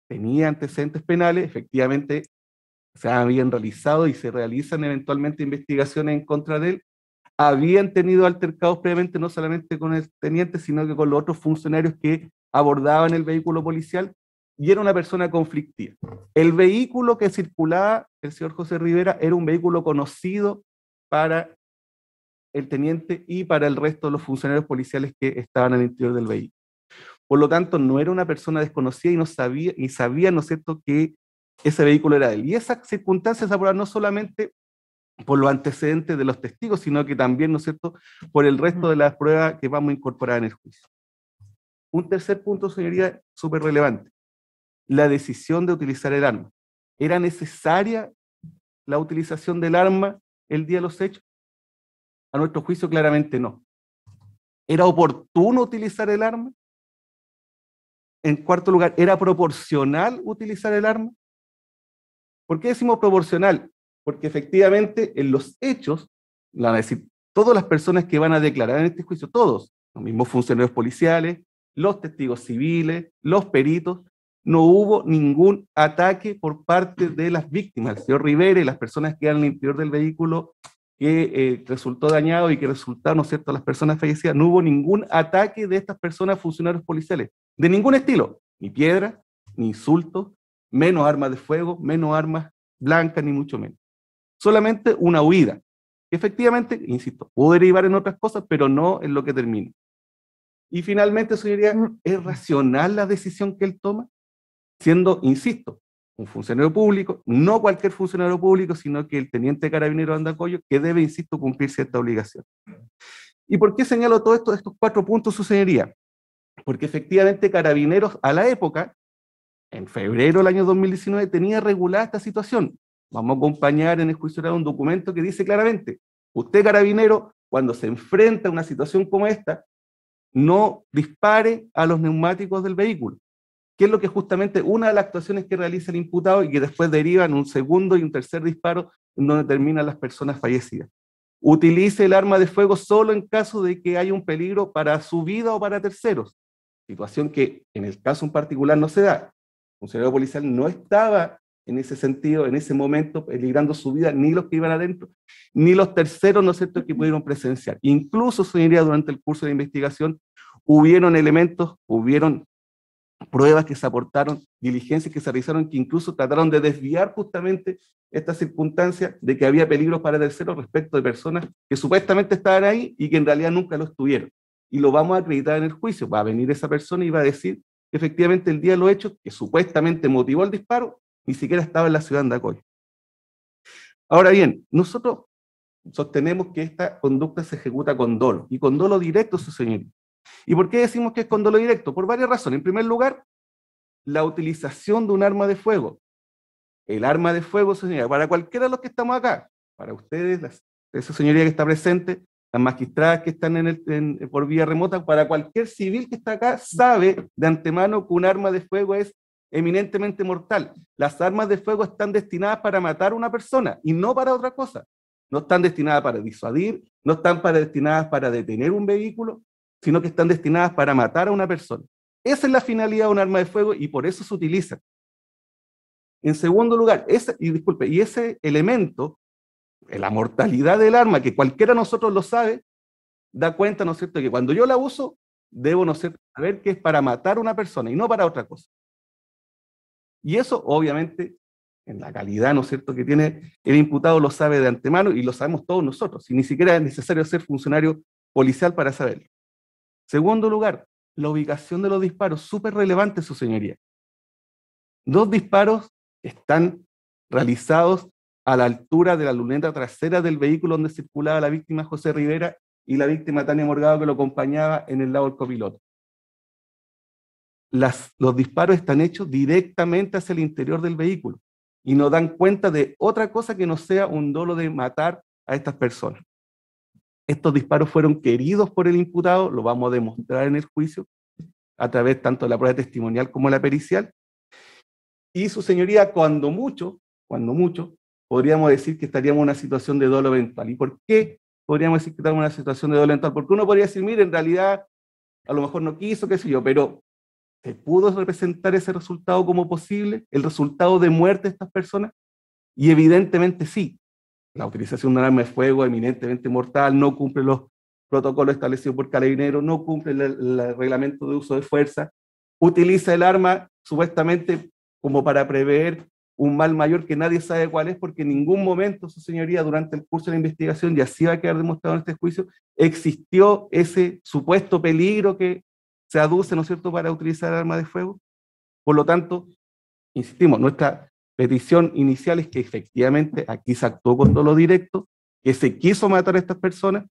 tenía antecedentes penales, efectivamente se habían realizado y se realizan eventualmente investigaciones en contra de él, habían tenido altercados previamente no solamente con el teniente, sino que con los otros funcionarios que abordaban el vehículo policial, y era una persona conflictiva. El vehículo que circulaba el señor José Rivera era un vehículo conocido para el teniente y para el resto de los funcionarios policiales que estaban al interior del vehículo. Por lo tanto, no era una persona desconocida y sabía, ¿no es cierto?, que ese vehículo era de él. Y esas circunstancias se aprobaron no solamente por los antecedentes de los testigos, sino que también, ¿no es cierto?, por el resto de las pruebas que vamos a incorporar en el juicio. Un tercer punto, señoría, súper relevante: la decisión de utilizar el arma. ¿Era necesaria la utilización del arma el día de los hechos? A nuestro juicio, claramente no. ¿Era oportuno utilizar el arma? En cuarto lugar, ¿era proporcional utilizar el arma? ¿Por qué decimos proporcional? Porque efectivamente en los hechos, van a decir todas las personas que van a declarar en este juicio, todos, los mismos funcionarios policiales, los testigos civiles, los peritos, no hubo ningún ataque por parte de las víctimas, el señor Rivera y las personas que eran al interior del vehículo que resultó dañado y que resultaron, ¿no es cierto?, las personas fallecidas. No hubo ningún ataque de estas personas funcionarios policiales, de ningún estilo, ni piedra, ni insultos, menos armas de fuego, menos armas blancas, ni mucho menos. Solamente una huida, que efectivamente, insisto, pudo derivar en otras cosas, pero no en lo que termina. Y finalmente, señoría, ¿es racional la decisión que él toma? Siendo, insisto, un funcionario público, no cualquier funcionario público, sino que el teniente carabinero de Andacollo, que debe, insisto, cumplir cierta obligación. ¿Y por qué señalo todo esto, estos 4 puntos, su señoría? Porque efectivamente Carabineros a la época en febrero del año 2019 tenía regulada esta situación. Vamos a acompañar en el juicio oral un documento que dice claramente, usted carabinero, cuando se enfrenta a una situación como esta, no dispare a los neumáticos del vehículo, que es lo que justamente una de las actuaciones que realiza el imputado y que después deriva en un segundo y un tercer disparo en donde terminan las personas fallecidas. Utilice el arma de fuego solo en caso de que haya un peligro para su vida o para terceros, situación que en el caso en particular no se da. El funcionario policial no estaba en ese sentido, en ese momento, peligrando su vida, ni los que iban adentro, ni los terceros, ¿no es cierto?, que pudieron presenciar. Incluso, señoría, durante el curso de investigación, hubieron elementos, hubieron pruebas que se aportaron, diligencias que se realizaron, que incluso trataron de desviar justamente esta circunstancia de que había peligros para terceros respecto de personas que supuestamente estaban ahí y que en realidad nunca lo estuvieron. Y lo vamos a acreditar en el juicio. Va a venir esa persona y va a decir que efectivamente el día de los hechos, que supuestamente motivó el disparo, ni siquiera estaba en la ciudad de Andacoy. Ahora bien, nosotros sostenemos que esta conducta se ejecuta con dolo, y con dolo directo, su señoría. ¿Y por qué decimos que es con dolo directo? Por varias razones. En primer lugar, la utilización de un arma de fuego. El arma de fuego, señoría, para cualquiera de los que estamos acá, para ustedes, esa señoría que está presente, las magistradas que están por vía remota, para cualquier civil que está acá, sabe de antemano que un arma de fuego es eminentemente mortal. Las armas de fuego están destinadas para matar a una persona y no para otra cosa. No están destinadas para disuadir, no están destinadas para detener un vehículo, sino que están destinadas para matar a una persona. Esa es la finalidad de un arma de fuego y por eso se utiliza. En segundo lugar, ese elemento, la mortalidad del arma, que cualquiera de nosotros lo sabe, da cuenta, ¿no es cierto?, que cuando yo la uso, debo, ¿no es cierto?, saber que es para matar a una persona y no para otra cosa. Y eso, obviamente, en la calidad, ¿no es cierto?, que tiene el imputado, lo sabe de antemano y lo sabemos todos nosotros, y ni siquiera es necesario ser funcionario policial para saberlo. Segundo lugar, la ubicación de los disparos, súper relevante, su señoría. 2 disparos están realizados a la altura de la luneta trasera del vehículo donde circulaba la víctima José Rivera y la víctima Tania Morgado, que lo acompañaba en el lado del copiloto. Los disparos están hechos directamente hacia el interior del vehículo y no dan cuenta de otra cosa que no sea un dolo de matar a estas personas. Estos disparos fueron queridos por el imputado, lo vamos a demostrar en el juicio, a través tanto de la prueba testimonial como la pericial. Y su señoría, cuando mucho, podríamos decir que estaríamos en una situación de dolo eventual. ¿Y por qué podríamos decir que estamos en una situación de dolo eventual? Porque uno podría decir, mire, en realidad, a lo mejor no quiso, qué sé yo, pero ¿se pudo representar ese resultado como posible? ¿El resultado de muerte de estas personas? Y evidentemente sí. La utilización de un arma de fuego eminentemente mortal, no cumple los protocolos establecidos por Carabineros, no cumple el reglamento de uso de fuerza, utiliza el arma supuestamente como para prever un mal mayor que nadie sabe cuál es, porque en ningún momento, su señoría, durante el curso de la investigación, y así va a quedar demostrado en este juicio, existió ese supuesto peligro que se aduce, ¿no es cierto?, para utilizar arma de fuego. Por lo tanto, insistimos, nuestra petición inicial es que efectivamente aquí se actuó con dolo directo, que se quiso matar a estas personas,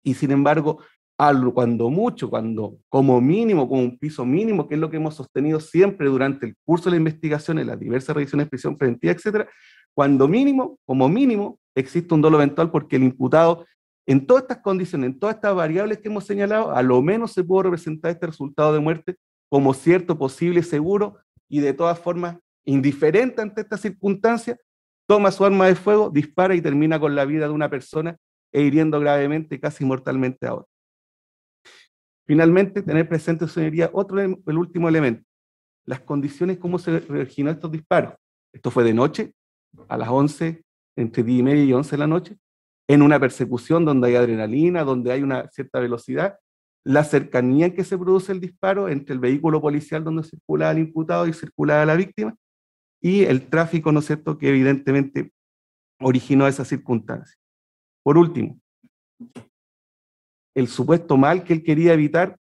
y sin embargo, cuando como mínimo, como un piso mínimo, que es lo que hemos sostenido siempre durante el curso de la investigación, en las diversas revisiones de prisión preventiva, etcétera, cuando mínimo, como mínimo, existe un dolo eventual porque el imputado, en todas estas condiciones, en todas estas variables que hemos señalado, a lo menos se pudo representar este resultado de muerte como cierto, posible, seguro, y de todas formas, indiferente ante esta circunstancia, toma su arma de fuego, dispara y termina con la vida de una persona e hiriendo gravemente, casi mortalmente a otra. Finalmente, tener presente, señoría, el último elemento, las condiciones, cómo se originó estos disparos. Esto fue de noche, a las 11, entre 10:30 y 11 de la noche, en una persecución donde hay adrenalina, donde hay una cierta velocidad, la cercanía en que se produce el disparo entre el vehículo policial donde circulaba el imputado y circulaba la víctima, y el tráfico, ¿no es cierto?, que evidentemente originó esa circunstancia. Por último, el supuesto mal que él quería evitar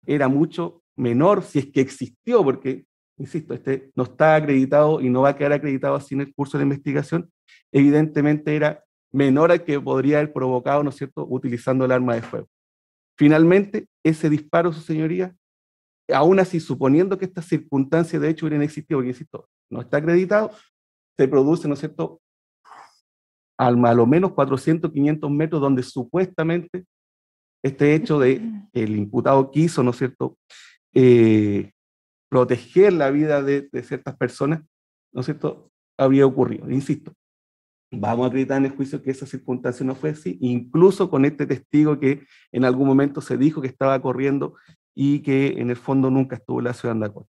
era mucho menor, si es que existió, porque, insisto, no está acreditado y no va a quedar acreditado así en el curso de la investigación, evidentemente era menor al que podría haber provocado, ¿no es cierto?, utilizando el arma de fuego. Finalmente, ese disparo, su señoría, aún así, suponiendo que estas circunstancias de hecho hubieran existido, porque insisto, no está acreditado, se produce, ¿no es cierto?, a lo menos 400, 500 metros donde supuestamente este hecho de el imputado quiso, ¿no es cierto?, proteger la vida de ciertas personas, ¿no es cierto?, habría ocurrido. Insisto, vamos a acreditar en el juicio que esa circunstancia no fue así, incluso con este testigo que en algún momento se dijo que estaba corriendo y que en el fondo nunca estuvo en la ciudad de Andacoa.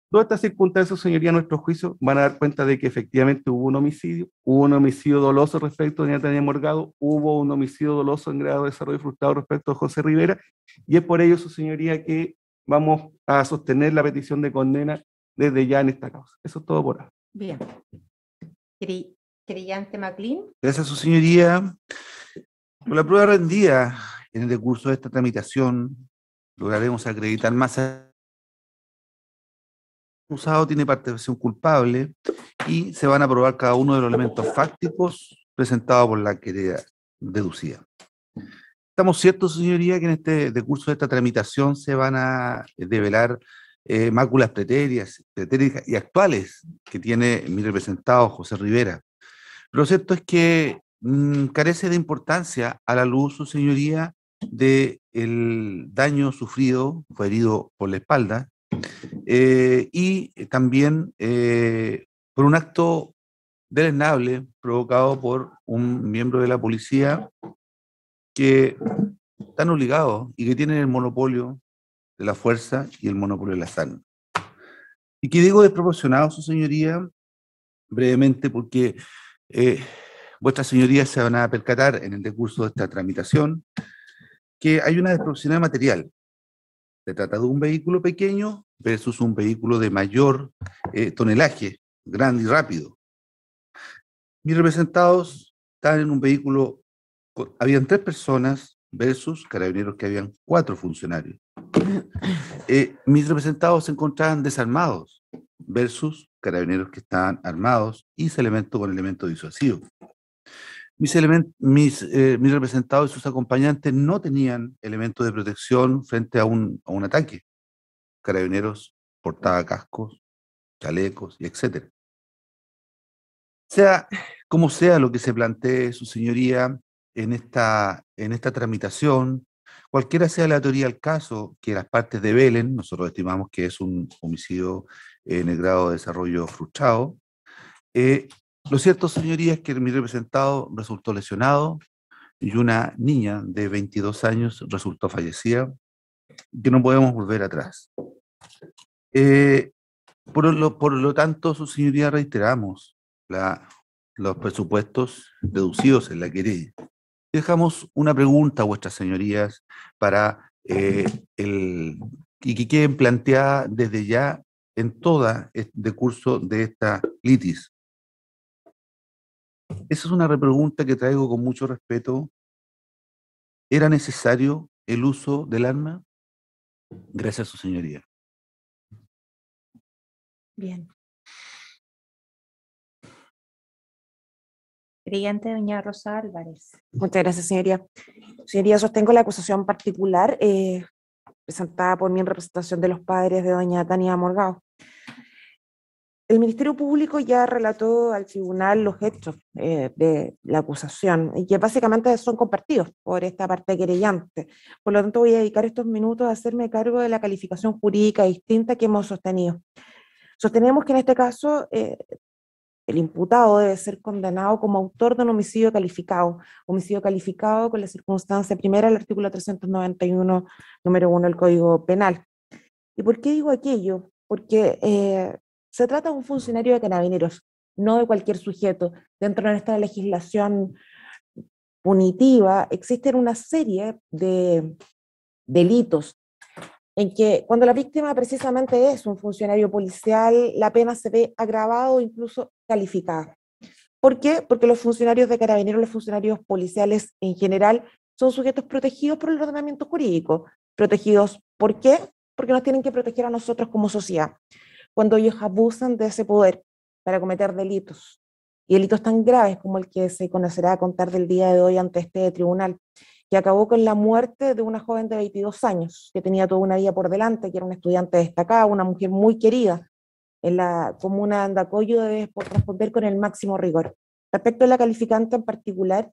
Todas estas circunstancias, señoría, a nuestro juicio van a dar cuenta de que efectivamente hubo un homicidio doloso respecto de doña Tania Morgado, hubo un homicidio doloso en grado de desarrollo frustrado respecto a José Rivera, y es por ello, su señoría, que vamos a sostener la petición de condena desde ya en esta causa. Eso es todo por ahora. Bien. Querellante MacLean. Gracias, su señoría. Con la prueba rendida en el decurso de esta tramitación, lograremos acreditar más acusado tiene participación culpable y se van a probar cada uno de los elementos fácticos presentados por la querella deducida. Estamos ciertos, señoría, que en este decurso de esta tramitación se van a develar máculas pretéritas y actuales que tiene mi representado José Rivera. Lo cierto es que carece de importancia a la luz, su señoría, del daño sufrido, fue herido por la espalda, y también por un acto deleznable provocado por un miembro de la policía que están obligados y que tienen el monopolio de la fuerza y el monopolio de la sangre. Y que digo desproporcionado, su señoría, brevemente porque vuestras señorías se van a percatar en el decurso de esta tramitación que hay una desproporcionalidad material. Se trata de un vehículo pequeño versus un vehículo de mayor tonelaje, grande y rápido. Mis representados estaban en un vehículo, habían 3 personas versus Carabineros que habían 4 funcionarios. Mis representados se encontraban desarmados versus Carabineros que estaban armados y ese elemento con elemento disuasivo. Mis representados y sus acompañantes no tenían elementos de protección frente a un ataque. Carabineros portaba cascos, chalecos y etc. Sea como sea lo que se plantee, su señoría, en esta tramitación, cualquiera sea la teoría del caso que las partes develen, nosotros estimamos que es un homicidio en el grado de desarrollo frustrado. Lo cierto, señoría, es que mi representado resultó lesionado y una niña de 22 años resultó fallecida, que no podemos volver atrás. Por lo tanto, su señoría, reiteramos los presupuestos deducidos en la querella. Dejamos una pregunta a vuestras señorías para y que queden planteadas desde ya en todo el decurso de esta litis. Esa es una repregunta que traigo con mucho respeto. ¿Era necesario el uso del arma? Gracias, su señoría. Bien. Querellante doña Rosa Álvarez. Muchas gracias, señoría. Señoría, sostengo la acusación particular presentada por mí en representación de los padres de doña Tania Morgado. El Ministerio Público ya relató al tribunal los hechos de la acusación y que básicamente son compartidos por esta parte querellante. Por lo tanto, voy a dedicar estos minutos a hacerme cargo de la calificación jurídica distinta que hemos sostenido. Sostenemos que en este caso el imputado debe ser condenado como autor de un homicidio calificado con la circunstancia primera del artículo 391, número 1 del Código Penal. ¿Y por qué digo aquello? Porque se trata de un funcionario de Carabineros, no de cualquier sujeto. Dentro de nuestra legislación punitiva existen una serie de delitos en que cuando la víctima precisamente es un funcionario policial, la pena se ve agravada o incluso calificada. ¿Por qué? Porque los funcionarios de Carabineros, los funcionarios policiales en general, son sujetos protegidos por el ordenamiento jurídico. ¿Protegidos por qué? Porque nos tienen que proteger a nosotros como sociedad. Cuando ellos abusan de ese poder para cometer delitos, y delitos tan graves como el que se conocerá a contar del día de hoy ante este tribunal, que acabó con la muerte de una joven de 22 años, que tenía toda una vida por delante, que era una estudiante destacada, una mujer muy querida en la comuna de Andacollo, debe responder con el máximo rigor. Respecto a la calificante en particular,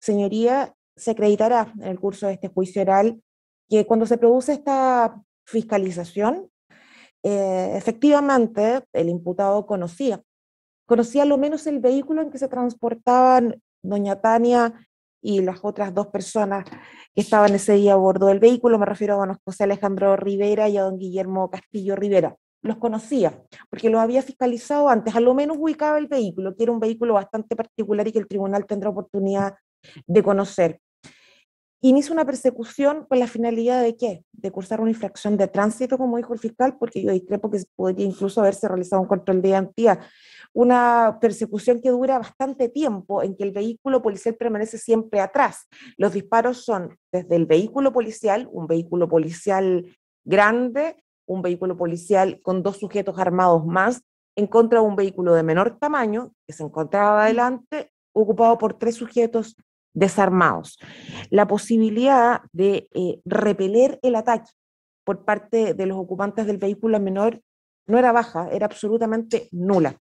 señoría, se acreditará en el curso de este juicio oral que cuando se produce esta fiscalización, efectivamente el imputado conocía a lo menos el vehículo en que se transportaban doña Tania y las otras dos personas que estaban ese día a bordo del vehículo. Me refiero a don José Alejandro Rivera y a don Guillermo Castillo Rivera. Los conocía, porque los había fiscalizado antes, a lo menos ubicaba el vehículo, que era un vehículo bastante particular y que el tribunal tendrá oportunidad de conocer. Inicia una persecución con la finalidad de ¿qué? De cursar una infracción de tránsito, como dijo el fiscal, porque yo discrepo que podría incluso haberse realizado un control de identidad. Una persecución que dura bastante tiempo, en que el vehículo policial permanece siempre atrás. Los disparos son desde el vehículo policial, un vehículo policial grande, un vehículo policial con 2 sujetos armados más, en contra de un vehículo de menor tamaño, que se encontraba adelante, ocupado por 3 sujetos desarmados. La posibilidad de repeler el ataque por parte de los ocupantes del vehículo menor no era baja, era absolutamente nula.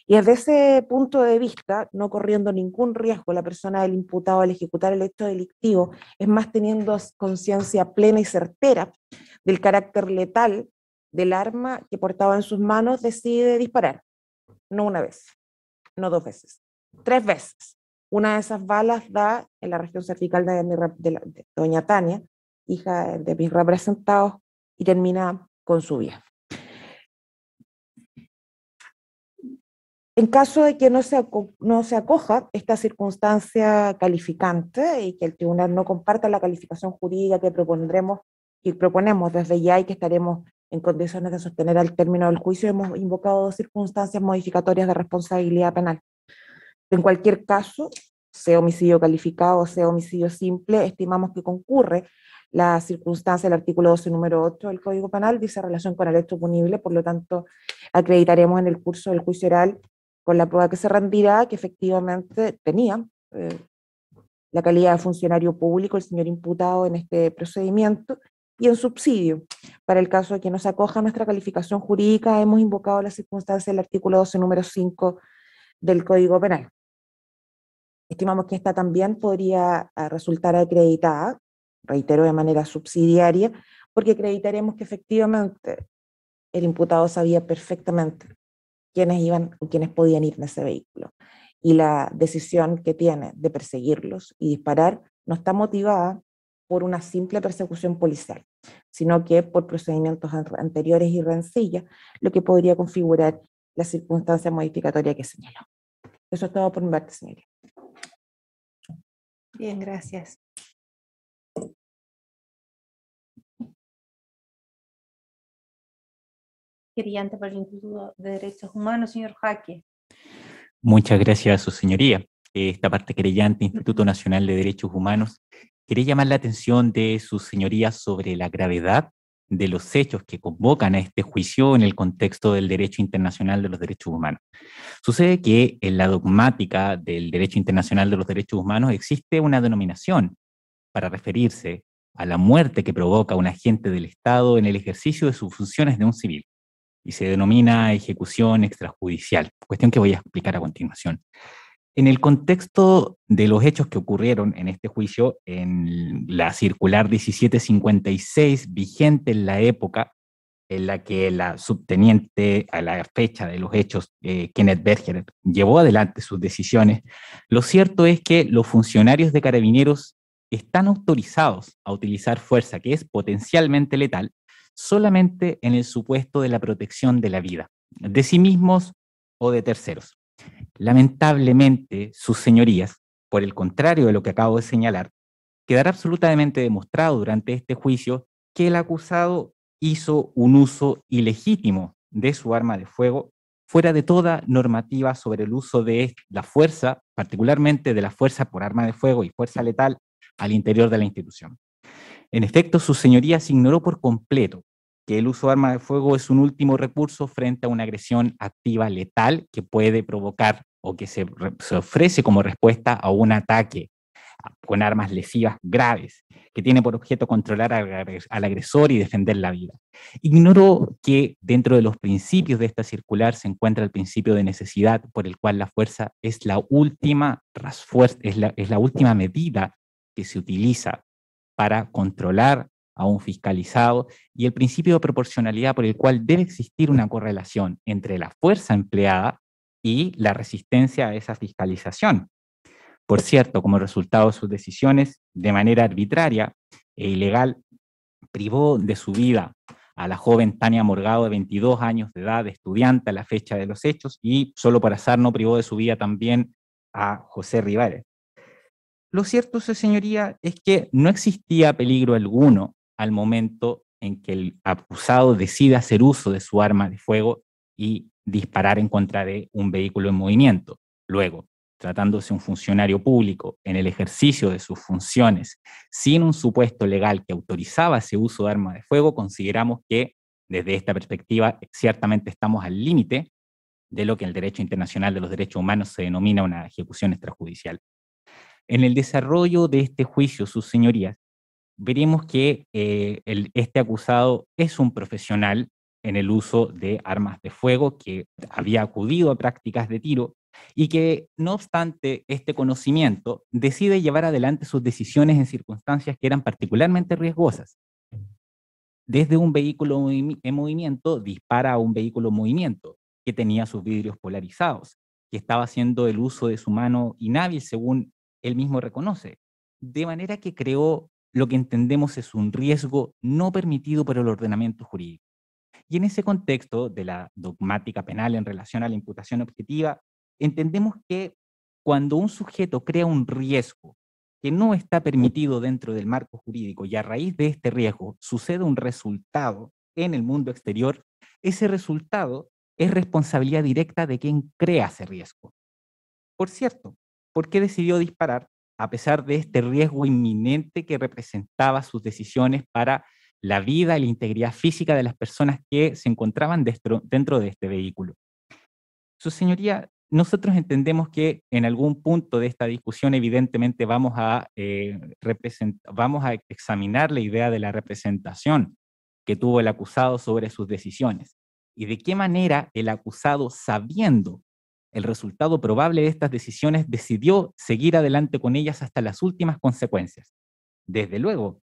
Y desde ese punto de vista, no corriendo ningún riesgo la persona del imputado al ejecutar el hecho delictivo, es más teniendo conciencia plena y certera del carácter letal del arma que portaba en sus manos, decide disparar. No una vez, no 2 veces, 3 veces. Una de esas balas da en la región cervical de doña Tania, hija de mis representados, y termina con su vida. En caso de que no se acoja esta circunstancia calificante y que el tribunal no comparta la calificación jurídica que proponemos desde ya y que estaremos en condiciones de sostener al término del juicio, hemos invocado 2 circunstancias modificatorias de responsabilidad penal. En cualquier caso, sea homicidio calificado o sea homicidio simple, estimamos que concurre la circunstancia del artículo 12, número 8 del Código Penal, dice relación con el hecho punible, por lo tanto, acreditaremos en el curso del juicio oral con la prueba que se rendirá que efectivamente tenía la calidad de funcionario público el señor imputado en este procedimiento, y en subsidio. Para el caso de que no se acoja nuestra calificación jurídica, hemos invocado la circunstancia del artículo 12, número 5 del Código Penal. Estimamos que esta también podría resultar acreditada, reitero, de manera subsidiaria, porque acreditaremos que efectivamente el imputado sabía perfectamente quiénes iban o quiénes podían ir en ese vehículo. Y la decisión que tiene de perseguirlos y disparar no está motivada por una simple persecución policial, sino que por procedimientos anteriores y rencillas, lo que podría configurar la circunstancia modificatoria que señaló. Eso es todo por mi parte, señoría. Bien, gracias. Querellante por el Instituto de Derechos Humanos, señor Jaque. Muchas gracias a su señoría. Esta parte querellante, Instituto Nacional de Derechos Humanos, quería llamar la atención de sus señorías sobre la gravedad de los hechos que convocan a este juicio en el contexto del derecho internacional de los derechos humanos. Sucede que en la dogmática del derecho internacional de los derechos humanos existe una denominación para referirse a la muerte que provoca un agente del Estado en el ejercicio de sus funciones de un civil, y se denomina ejecución extrajudicial, cuestión que voy a explicar a continuación. En el contexto de los hechos que ocurrieron en este juicio, en la circular 1756, vigente en la época en la que la subteniente a la fecha de los hechos, Kenneth Berger, llevó adelante sus decisiones, lo cierto es que los funcionarios de Carabineros están autorizados a utilizar fuerza que es potencialmente letal solamente en el supuesto de la protección de la vida, de sí mismos o de terceros. Lamentablemente, sus señorías, por el contrario de lo que acabo de señalar, quedará absolutamente demostrado durante este juicio que el acusado hizo un uso ilegítimo de su arma de fuego fuera de toda normativa sobre el uso de la fuerza, particularmente de la fuerza por arma de fuego y fuerza letal al interior de la institución. En efecto, sus señorías ignoró por completo que el uso de arma de fuego es un último recurso frente a una agresión activa letal que puede provocar o que se ofrece como respuesta a un ataque con armas lesivas graves, que tiene por objeto controlar al agresor y defender la vida. Ignoró que dentro de los principios de esta circular se encuentra el principio de necesidad, por el cual la fuerza es la última medida que se utiliza para controlar a un fiscalizado, y el principio de proporcionalidad, por el cual debe existir una correlación entre la fuerza empleada y la resistencia a esa fiscalización. Por cierto, como resultado de sus decisiones, de manera arbitraria e ilegal, privó de su vida a la joven Tania Morgado, de 22 años de edad, estudiante a la fecha de los hechos, y solo por azar no privó de su vida también a José Rivares. Lo cierto, su señoría, es que no existía peligro alguno al momento en que el acusado decide hacer uso de su arma de fuego y disparar en contra de un vehículo en movimiento. Luego, tratándose de un funcionario público en el ejercicio de sus funciones, sin un supuesto legal que autorizaba ese uso de arma de fuego, consideramos que, desde esta perspectiva, ciertamente estamos al límite de lo que en el derecho internacional de los derechos humanos se denomina una ejecución extrajudicial. En el desarrollo de este juicio, sus señorías, veremos que este acusado es un profesional en el uso de armas de fuego, que había acudido a prácticas de tiro y que, no obstante este conocimiento, decide llevar adelante sus decisiones en circunstancias que eran particularmente riesgosas. Desde un vehículo en movimiento, dispara a un vehículo en movimiento que tenía sus vidrios polarizados, que estaba haciendo el uso de su mano inhábil, según él mismo reconoce, de manera que creó lo que entendemos es un riesgo no permitido por el ordenamiento jurídico. Y en ese contexto de la dogmática penal en relación a la imputación objetiva, entendemos que cuando un sujeto crea un riesgo que no está permitido dentro del marco jurídico y a raíz de este riesgo sucede un resultado en el mundo exterior, ese resultado es responsabilidad directa de quien crea ese riesgo. Por cierto, ¿por qué decidió disparar a pesar de este riesgo inminente que representaba sus decisiones para la vida y la integridad física de las personas que se encontraban dentro de este vehículo? Su señoría, nosotros entendemos que en algún punto de esta discusión evidentemente vamos a examinar la idea de la representación que tuvo el acusado sobre sus decisiones y de qué manera el acusado, sabiendo el resultado probable de estas decisiones, decidió seguir adelante con ellas hasta las últimas consecuencias. Desde luego,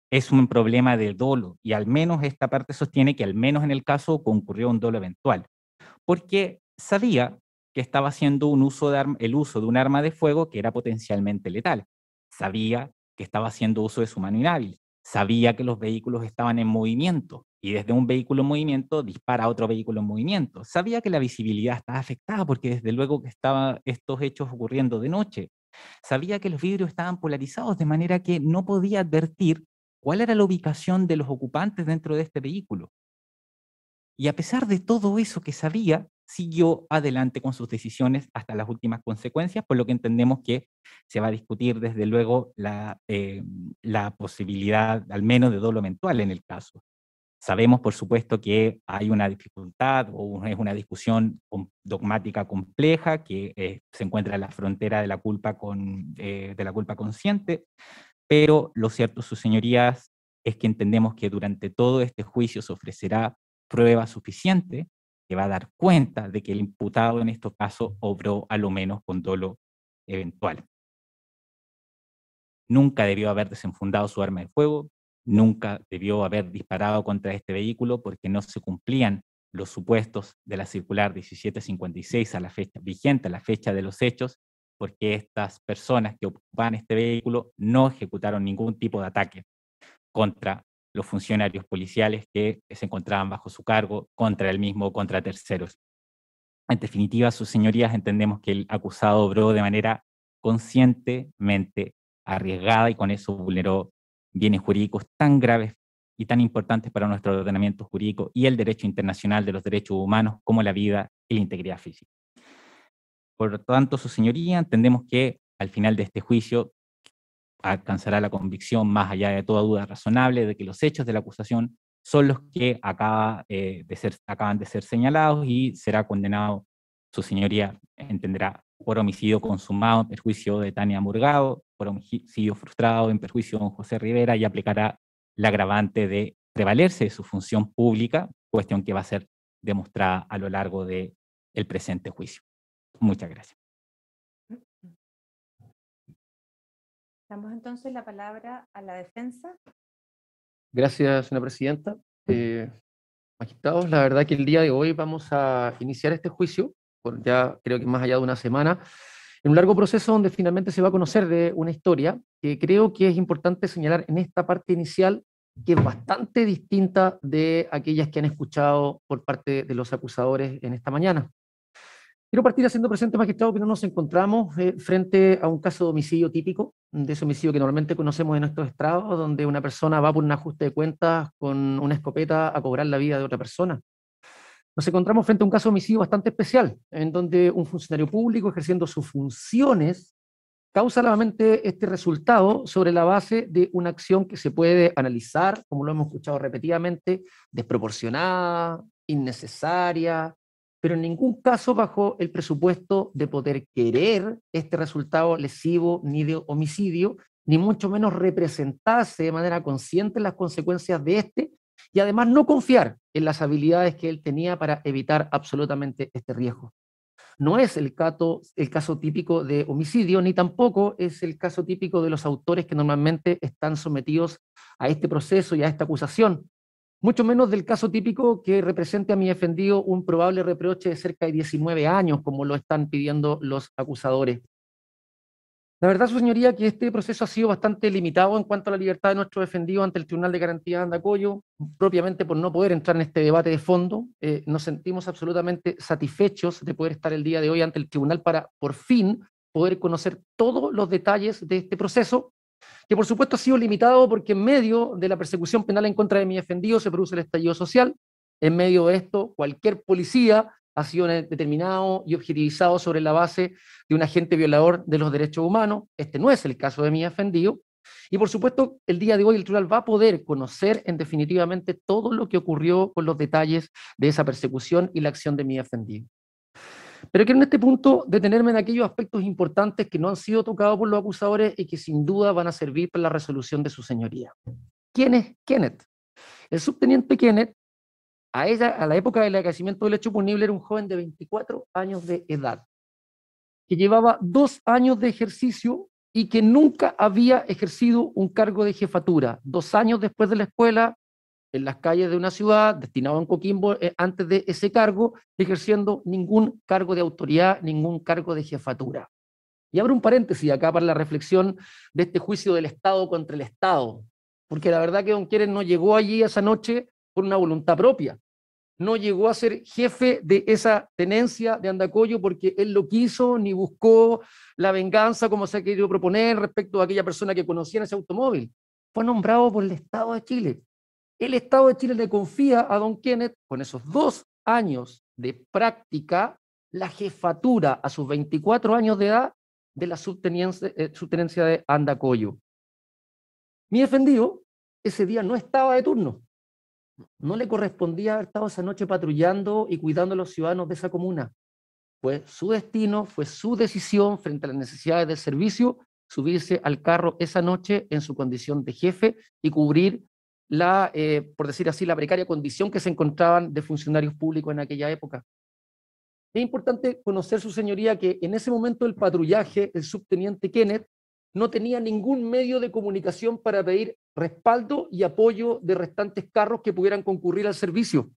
es un problema de dolo, y al menos esta parte sostiene que al menos en el caso concurrió un dolo eventual, porque sabía que estaba haciendo el uso de un arma de fuego que era potencialmente letal, sabía que estaba haciendo uso de su mano inhábil, sabía que los vehículos estaban en movimiento, y desde un vehículo en movimiento dispara a otro vehículo en movimiento. Sabía que la visibilidad estaba afectada porque desde luego que estaban estos hechos ocurriendo de noche. Sabía que los vidrios estaban polarizados de manera que no podía advertir cuál era la ubicación de los ocupantes dentro de este vehículo. Y a pesar de todo eso que sabía, siguió adelante con sus decisiones hasta las últimas consecuencias, por lo que entendemos que se va a discutir desde luego la posibilidad al menos de dolo eventual en el caso. Sabemos, por supuesto, que hay una dificultad o es una discusión dogmática compleja que se encuentra en la frontera de la culpa consciente, pero lo cierto, sus señorías, es que entendemos que durante todo este juicio se ofrecerá prueba suficiente que va a dar cuenta de que el imputado en estos casos obró a lo menos con dolo eventual. Nunca debió haber desenfundado su arma de fuego, nunca debió haber disparado contra este vehículo porque no se cumplían los supuestos de la circular 1756 a la fecha vigente, a la fecha de los hechos, porque estas personas que ocupaban este vehículo no ejecutaron ningún tipo de ataque contra los funcionarios policiales que se encontraban bajo su cargo, contra él mismo o contra terceros. En definitiva, sus señorías, entendemos que el acusado obró de manera conscientemente arriesgada y con eso vulneró bienes jurídicos tan graves y tan importantes para nuestro ordenamiento jurídico y el derecho internacional de los derechos humanos como la vida y la integridad física. Por lo tanto, su señoría, entendemos que al final de este juicio alcanzará la convicción, más allá de toda duda razonable, de que los hechos de la acusación son los que acaban de ser señalados y será condenado, su señoría entenderá, por homicidio consumado en perjuicio de Tania Morgado, por homicidio frustrado en perjuicio de don José Rivera y aplicará la agravante de prevalerse de su función pública, cuestión que va a ser demostrada a lo largo del presente juicio. Muchas gracias. Damos entonces la palabra a la defensa. Gracias, señora presidenta. Magistrados, la verdad que el día de hoy vamos a iniciar este juicio, por ya creo que más allá de una semana, en un largo proceso donde finalmente se va a conocer de una historia que creo que es importante señalar en esta parte inicial, que es bastante distinta de aquellas que han escuchado por parte de los acusadores en esta mañana. Quiero partir haciendo presente, magistrado, que no nos encontramos frente a un caso de homicidio típico, de ese homicidio que normalmente conocemos en nuestros estrados, donde una persona va por un ajuste de cuentas con una escopeta a cobrar la vida de otra persona. Nos encontramos frente a un caso de homicidio bastante especial, en donde un funcionario público ejerciendo sus funciones causa nuevamente este resultado sobre la base de una acción que se puede analizar, como lo hemos escuchado repetidamente, desproporcionada, innecesaria, pero en ningún caso bajo el presupuesto de poder querer este resultado lesivo ni de homicidio, ni mucho menos representarse de manera consciente en las consecuencias de este, y además no confiar en las habilidades que él tenía para evitar absolutamente este riesgo. No es el caso típico de homicidio, ni tampoco es el caso típico de los autores que normalmente están sometidos a este proceso y a esta acusación, mucho menos del caso típico que represente a mi defendido un probable reproche de cerca de 19 años, como lo están pidiendo los acusadores. La verdad, su señoría, que este proceso ha sido bastante limitado en cuanto a la libertad de nuestro defendido ante el Tribunal de Garantía de Andacollo, propiamente por no poder entrar en este debate de fondo. Nos sentimos absolutamente satisfechos de poder estar el día de hoy ante el tribunal para, por fin, poder conocer todos los detalles de este proceso, que por supuesto ha sido limitado porque en medio de la persecución penal en contra de mi defendido se produce el estallido social. En medio de esto, cualquier policía ha sido determinado y objetivizado sobre la base de un agente violador de los derechos humanos. Este no es el caso de mi defendido. Y por supuesto, el día de hoy el tribunal va a poder conocer en definitivamente todo lo que ocurrió con los detalles de esa persecución y la acción de mi defendido. Pero quiero en este punto detenerme en aquellos aspectos importantes que no han sido tocados por los acusadores y que sin duda van a servir para la resolución de su señoría. ¿Quién es Kenneth? El subteniente Kenneth, a la época del acrecimiento del hecho punible, era un joven de 24 años de edad, que llevaba 2 años de ejercicio y que nunca había ejercido un cargo de jefatura. 2 años después de la escuela, en las calles de una ciudad, destinado en Coquimbo, antes de ese cargo, ejerciendo ningún cargo de autoridad, ningún cargo de jefatura. Y abro un paréntesis acá para la reflexión de este juicio del Estado contra el Estado, porque la verdad que don Kenneth no llegó allí esa noche por una voluntad propia. No llegó a ser jefe de esa tenencia de Andacollo porque él lo quiso, ni buscó la venganza como se ha querido proponer respecto a aquella persona que conocía en ese automóvil. Fue nombrado por el Estado de Chile. El Estado de Chile le confía a don Kenneth, con esos 2 años de práctica, la jefatura a sus 24 años de edad de la subtenencia de Andacollo. Mi defendido ese día no estaba de turno. No le correspondía haber estado esa noche patrullando y cuidando a los ciudadanos de esa comuna. Fue su destino, fue su decisión frente a las necesidades del servicio, subirse al carro esa noche en su condición de jefe y cubrir la, por decir así, la precaria condición que se encontraban de funcionarios públicos en aquella época. Es importante conocer, su señoría, que en ese momento del patrullaje, el subteniente Kenneth no tenía ningún medio de comunicación para pedir respaldo y apoyo de restantes carros que pudieran concurrir al servicio.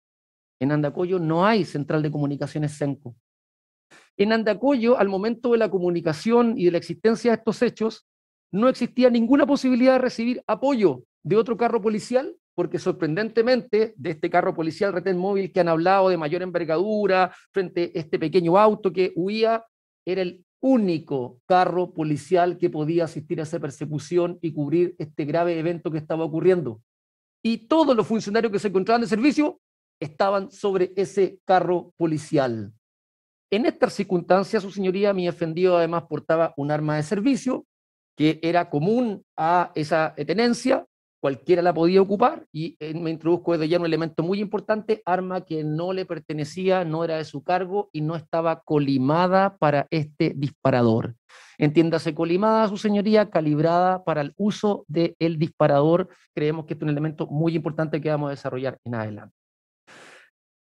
En Andacollo no hay central de comunicaciones SENCO. En Andacollo, al momento de la comunicación y de la existencia de estos hechos, no existía ninguna posibilidad de recibir apoyo de otro carro policial, porque sorprendentemente de este carro policial retén móvil que han hablado de mayor envergadura frente a este pequeño auto que huía, era el único carro policial que podía asistir a esa persecución y cubrir este grave evento que estaba ocurriendo. Y todos los funcionarios que se encontraban de servicio estaban sobre ese carro policial. En estas circunstancias, su señoría, mi defendido además portaba un arma de servicio que era común a esa tenencia, cualquiera la podía ocupar, y me introduzco desde ya un elemento muy importante: arma que no le pertenecía, no era de su cargo y no estaba colimada para este disparador. Entiéndase colimada, su señoría, calibrada para el uso del disparador. Creemos que este es un elemento muy importante que vamos a desarrollar en adelante.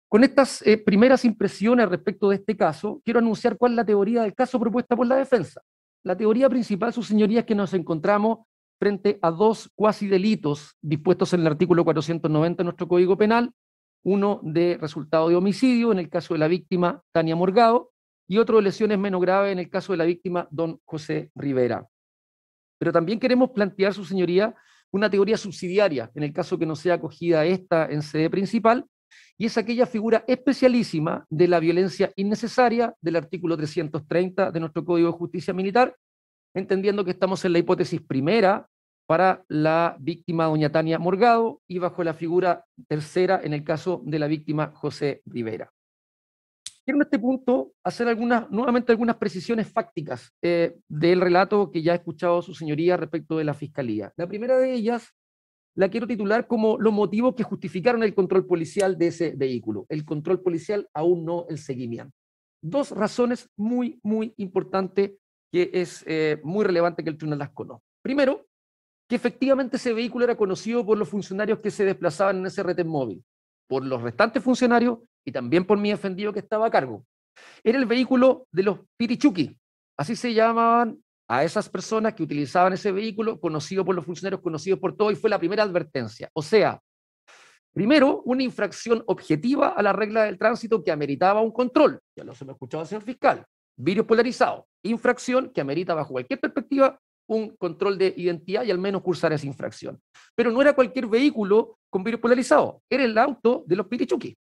Con estas primeras impresiones respecto de este caso, quiero anunciar cuál es la teoría del caso propuesta por la defensa. La teoría principal, sus señorías, es que nos encontramos frente a dos cuasi delitos dispuestos en el artículo 490 de nuestro Código Penal, uno de resultado de homicidio en el caso de la víctima Tania Morgado y otro de lesiones menos graves en el caso de la víctima don José Rivera. Pero también queremos plantear, su señoría, una teoría subsidiaria en el caso que no sea acogida esta en sede principal, y es aquella figura especialísima de la violencia innecesaria del artículo 330 de nuestro Código de Justicia Militar, entendiendo que estamos en la hipótesis primera para la víctima doña Tania Morgado y bajo la figura tercera en el caso de la víctima José Rivera. Quiero en este punto hacer nuevamente algunas precisiones fácticas del relato que ya ha escuchado su señoría respecto de la Fiscalía. La primera de ellas la quiero titular como los motivos que justificaron el control policial de ese vehículo. El control policial, aún no el seguimiento. Dos razones muy, muy importantes que es muy relevante que el tribunal las conozca. Primero, que efectivamente ese vehículo era conocido por los funcionarios que se desplazaban en ese retén móvil, por los restantes funcionarios y también por mi defendido que estaba a cargo. Era el vehículo de los pirichuki, así se llamaban a esas personas que utilizaban ese vehículo, conocido por los funcionarios, conocidos por todos, y fue la primera advertencia. O sea, primero, una infracción objetiva a la regla del tránsito que ameritaba un control. Ya lo hemos escuchado, señor fiscal. Vidrio polarizado. Infracción que amerita, bajo cualquier perspectiva, un control de identidad y al menos cursar esa infracción. Pero no era cualquier vehículo con vidrio polarizado. Era el auto de los pirichuki,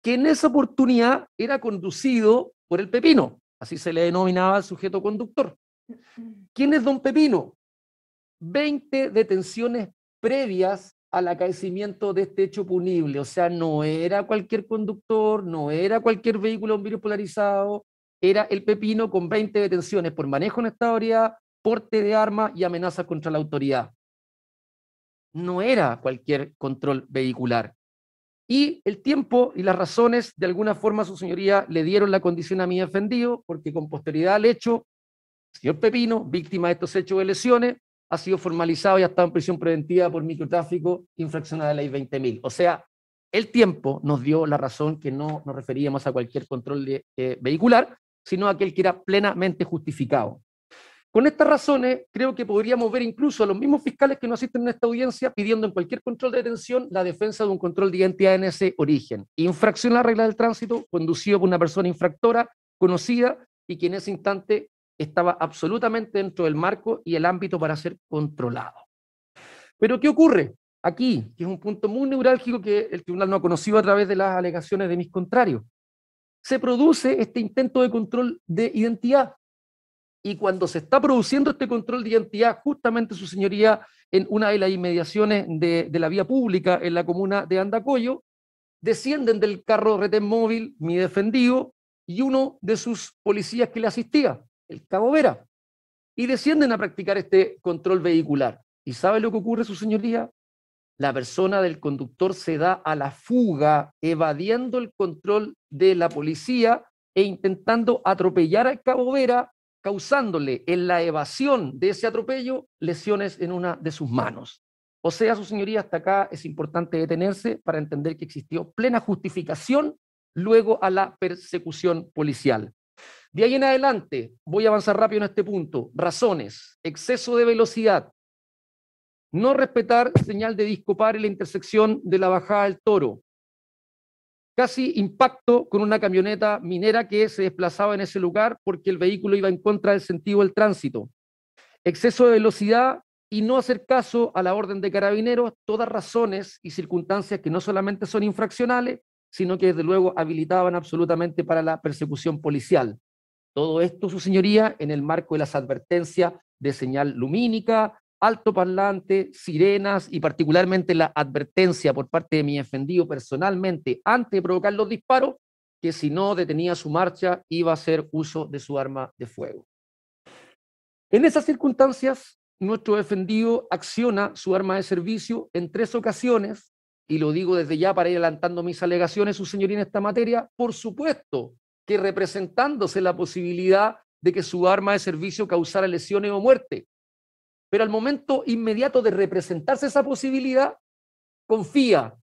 que en esa oportunidad era conducido por el Pepino. Así se le denominaba al sujeto conductor. ¿Quién es don Pepino? 20 detenciones previas al acaecimiento de este hecho punible. O sea, no era cualquier conductor, no era cualquier vehículo con vidrio polarizado, era el Pepino con 20 detenciones por manejo en estado de ebriedad, porte de arma y amenazas contra la autoridad. No era cualquier control vehicular. Y el tiempo y las razones, de alguna forma, su señoría le dieron la condición a mi defendido, porque con posterioridad al hecho, el señor Pepino, víctima de estos hechos de lesiones, ha sido formalizado y ha estado en prisión preventiva por microtráfico, infracción a la ley 20.000. O sea, el tiempo nos dio la razón que no nos referíamos a cualquier control vehicular, sino a aquel que era plenamente justificado. Con estas razones, creo que podríamos ver incluso a los mismos fiscales que nos asisten en esta audiencia pidiendo en cualquier control de detención la defensa de un control de identidad en ese origen. Infracción a la regla del tránsito, conducido por una persona infractora, conocida, y que en ese instante estaba absolutamente dentro del marco y el ámbito para ser controlado. Pero ¿qué ocurre aquí? Que es un punto muy neurálgico que el tribunal no ha conocido a través de las alegaciones de mis contrarios. Se produce este intento de control de identidad. Y cuando se está produciendo este control de identidad, justamente su señoría, en una de las inmediaciones de la vía pública en la comuna de Andacollo, descienden del carro retén móvil mi defendido y uno de sus policías que le asistía, el cabo Vera, y descienden a practicar este control vehicular. ¿Y sabe lo que ocurre, su señoría? La persona del conductor se da a la fuga, evadiendo el control de la policía e intentando atropellar al cabo Vera, causándole en la evasión de ese atropello lesiones en una de sus manos. O sea, su señoría, hasta acá es importante detenerse para entender que existió plena justificación luego a la persecución policial. De ahí en adelante, voy a avanzar rápido en este punto. Razones: exceso de velocidad, no respetar señal de disco par en la intersección de la bajada del Toro, casi impacto con una camioneta minera que se desplazaba en ese lugar porque el vehículo iba en contra del sentido del tránsito, exceso de velocidad y no hacer caso a la orden de carabineros, todas razones y circunstancias que no solamente son infraccionales, sino que desde luego habilitaban absolutamente para la persecución policial. Todo esto, su señoría, en el marco de las advertencias de señal lumínica, altoparlante, sirenas y particularmente la advertencia por parte de mi defendido personalmente antes de provocar los disparos, que si no detenía su marcha iba a hacer uso de su arma de fuego. En esas circunstancias, nuestro defendido acciona su arma de servicio en 3 ocasiones, y lo digo desde ya para ir adelantando mis alegaciones, su señoría, en esta materia, por supuesto que representándose la posibilidad de que su arma de servicio causara lesiones o muerte. Pero al momento inmediato de representarse esa posibilidad, confía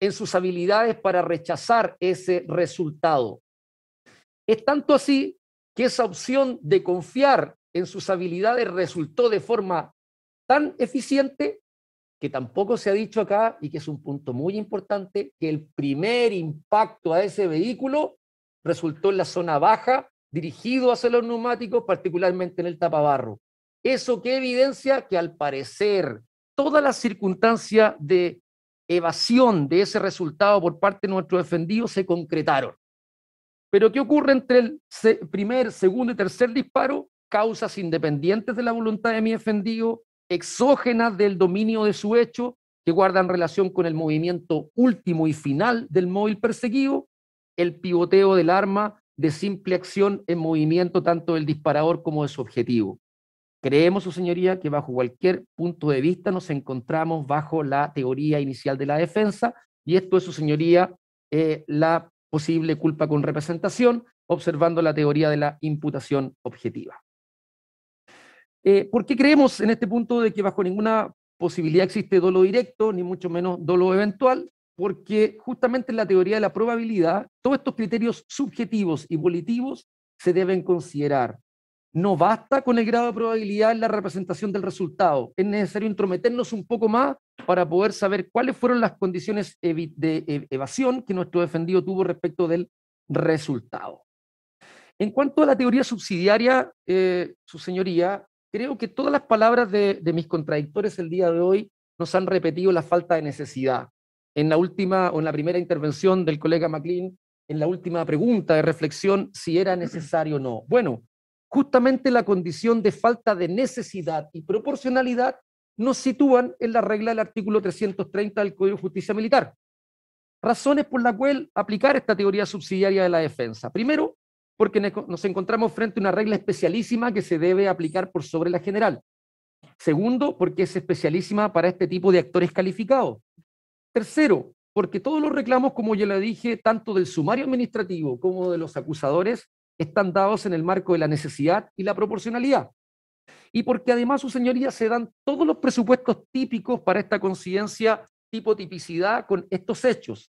en sus habilidades para rechazar ese resultado. Es tanto así que esa opción de confiar en sus habilidades resultó de forma tan eficiente que tampoco se ha dicho acá, y que es un punto muy importante, que el primer impacto a ese vehículo resultó en la zona baja, dirigido hacia los neumáticos, particularmente en el tapabarro. Eso que evidencia que al parecer todas las circunstancias de evasión de ese resultado por parte de nuestro defendido se concretaron. Pero ¿qué ocurre entre el primer, segundo y tercer disparo? Causas independientes de la voluntad de mi defendido, exógenas del dominio de su hecho, que guardan relación con el movimiento último y final del móvil perseguido, el pivoteo del arma de simple acción en movimiento tanto del disparador como de su objetivo. Creemos, su señoría, que bajo cualquier punto de vista nos encontramos bajo la teoría inicial de la defensa, y esto es, su señoría, la posible culpa con representación, observando la teoría de la imputación objetiva. ¿Por qué creemos en este punto de que bajo ninguna posibilidad existe dolo directo, ni mucho menos dolo eventual? Porque justamente en la teoría de la probabilidad, todos estos criterios subjetivos y volitivos se deben considerar. No basta con el grado de probabilidad en la representación del resultado, es necesario intrometernos un poco más para poder saber cuáles fueron las condiciones de evasión que nuestro defendido tuvo respecto del resultado. En cuanto a la teoría subsidiaria, su señoría, creo que todas las palabras de mis contradictores el día de hoy nos han repetido la falta de necesidad. En la última o en la primera intervención del colega MacLean, en la última pregunta de reflexión, si era necesario o no. Bueno, justamente la condición de falta de necesidad y proporcionalidad nos sitúan en la regla del artículo 330 del Código de Justicia Militar. Razones por las cuales aplicar esta teoría subsidiaria de la defensa. Primero, porque nos encontramos frente a una regla especialísima que se debe aplicar por sobre la general. Segundo, porque es especialísima para este tipo de actores calificados. Tercero, porque todos los reclamos, como ya le dije, tanto del sumario administrativo como de los acusadores, están dados en el marco de la necesidad y la proporcionalidad. Y porque además, su señoría, se dan todos los presupuestos típicos para esta coincidencia tipo tipicidad con estos hechos.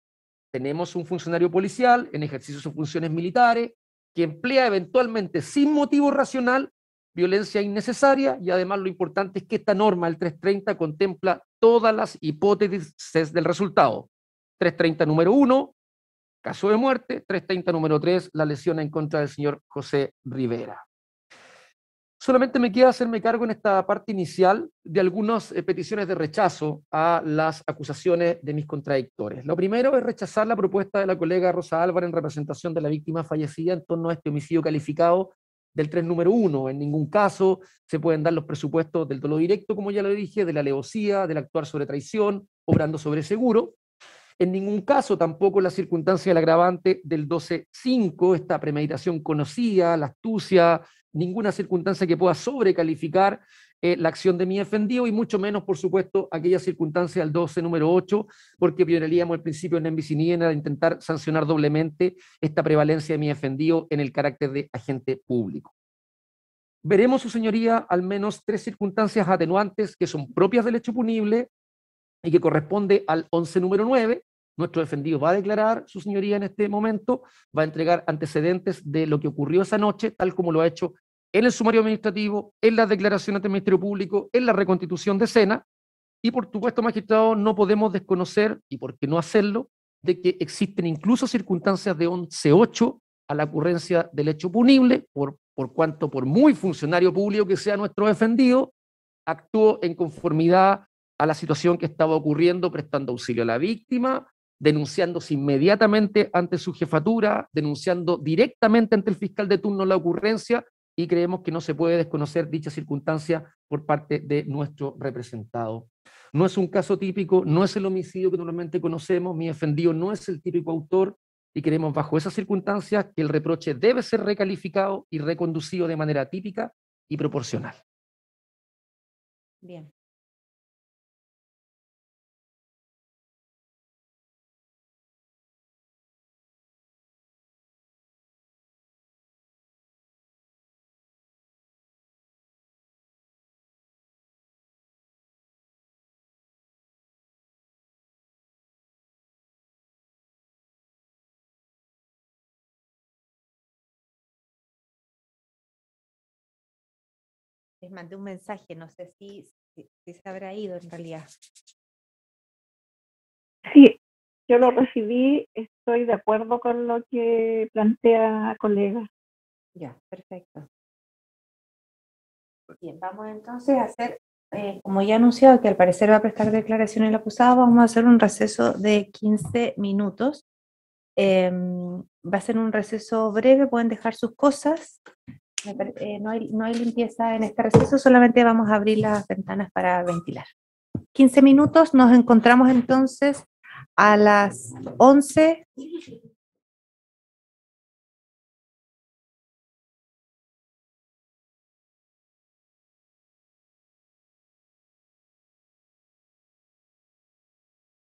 Tenemos un funcionario policial en ejercicio de sus funciones militares que emplea eventualmente sin motivo racional violencia innecesaria, y además lo importante es que esta norma, el 330, contempla todas las hipótesis del resultado. 330 número 1, caso de muerte; 330 número 3, la lesión en contra del señor José Rivera. Solamente me queda hacerme cargo en esta parte inicial de algunas peticiones de rechazo a las acusaciones de mis contradictores. Lo primero es rechazar la propuesta de la colega Rosa Álvarez en representación de la víctima fallecida en torno a este homicidio calificado del 3 número 1. En ningún caso se pueden dar los presupuestos del dolo directo, como ya lo dije, de la alevosía, del actuar sobre traición, obrando sobre seguro. En ningún caso tampoco la circunstancia del agravante del 12.5, esta premeditación conocida, la astucia, ninguna circunstancia que pueda sobrecalificar la acción de mi defendido, y mucho menos, por supuesto, aquella circunstancia del 12 número 8, porque violaríamos el principio de non bis in idem de intentar sancionar doblemente esta prevalencia de mi defendido en el carácter de agente público. Veremos, su señoría, al menos 3 circunstancias atenuantes que son propias del hecho punible y que corresponde al 11 número 9. Nuestro defendido va a declarar, su señoría, en este momento, va a entregar antecedentes de lo que ocurrió esa noche, tal como lo ha hecho en el sumario administrativo, en las declaraciones del Ministerio Público, en la reconstitución de escena, y por supuesto, magistrado, no podemos desconocer, y por qué no hacerlo, de que existen incluso circunstancias de 11.8 a la ocurrencia del hecho punible, por cuanto, por muy funcionario público que sea nuestro defendido, actuó en conformidad a la situación que estaba ocurriendo, prestando auxilio a la víctima, denunciándose inmediatamente ante su jefatura, denunciando directamente ante el fiscal de turno la ocurrencia, y creemos que no se puede desconocer dicha circunstancia por parte de nuestro representado. No es un caso típico, no es el homicidio que normalmente conocemos, mi defendido no es el típico autor, y creemos bajo esas circunstancias que el reproche debe ser recalificado y reconducido de manera típica y proporcional. Bien. Les mandé un mensaje, no sé si se habrá ido en realidad. Sí, yo lo recibí, estoy de acuerdo con lo que plantea colega. Ya, perfecto. Bien, vamos entonces a hacer, como ya anunciado que al parecer va a prestar declaración el acusado, vamos a hacer un receso de 15 minutos. Va a ser un receso breve, pueden dejar sus cosas. No hay limpieza en este receso, solamente vamos a abrir las ventanas para ventilar. 15 minutos, nos encontramos entonces a las 11.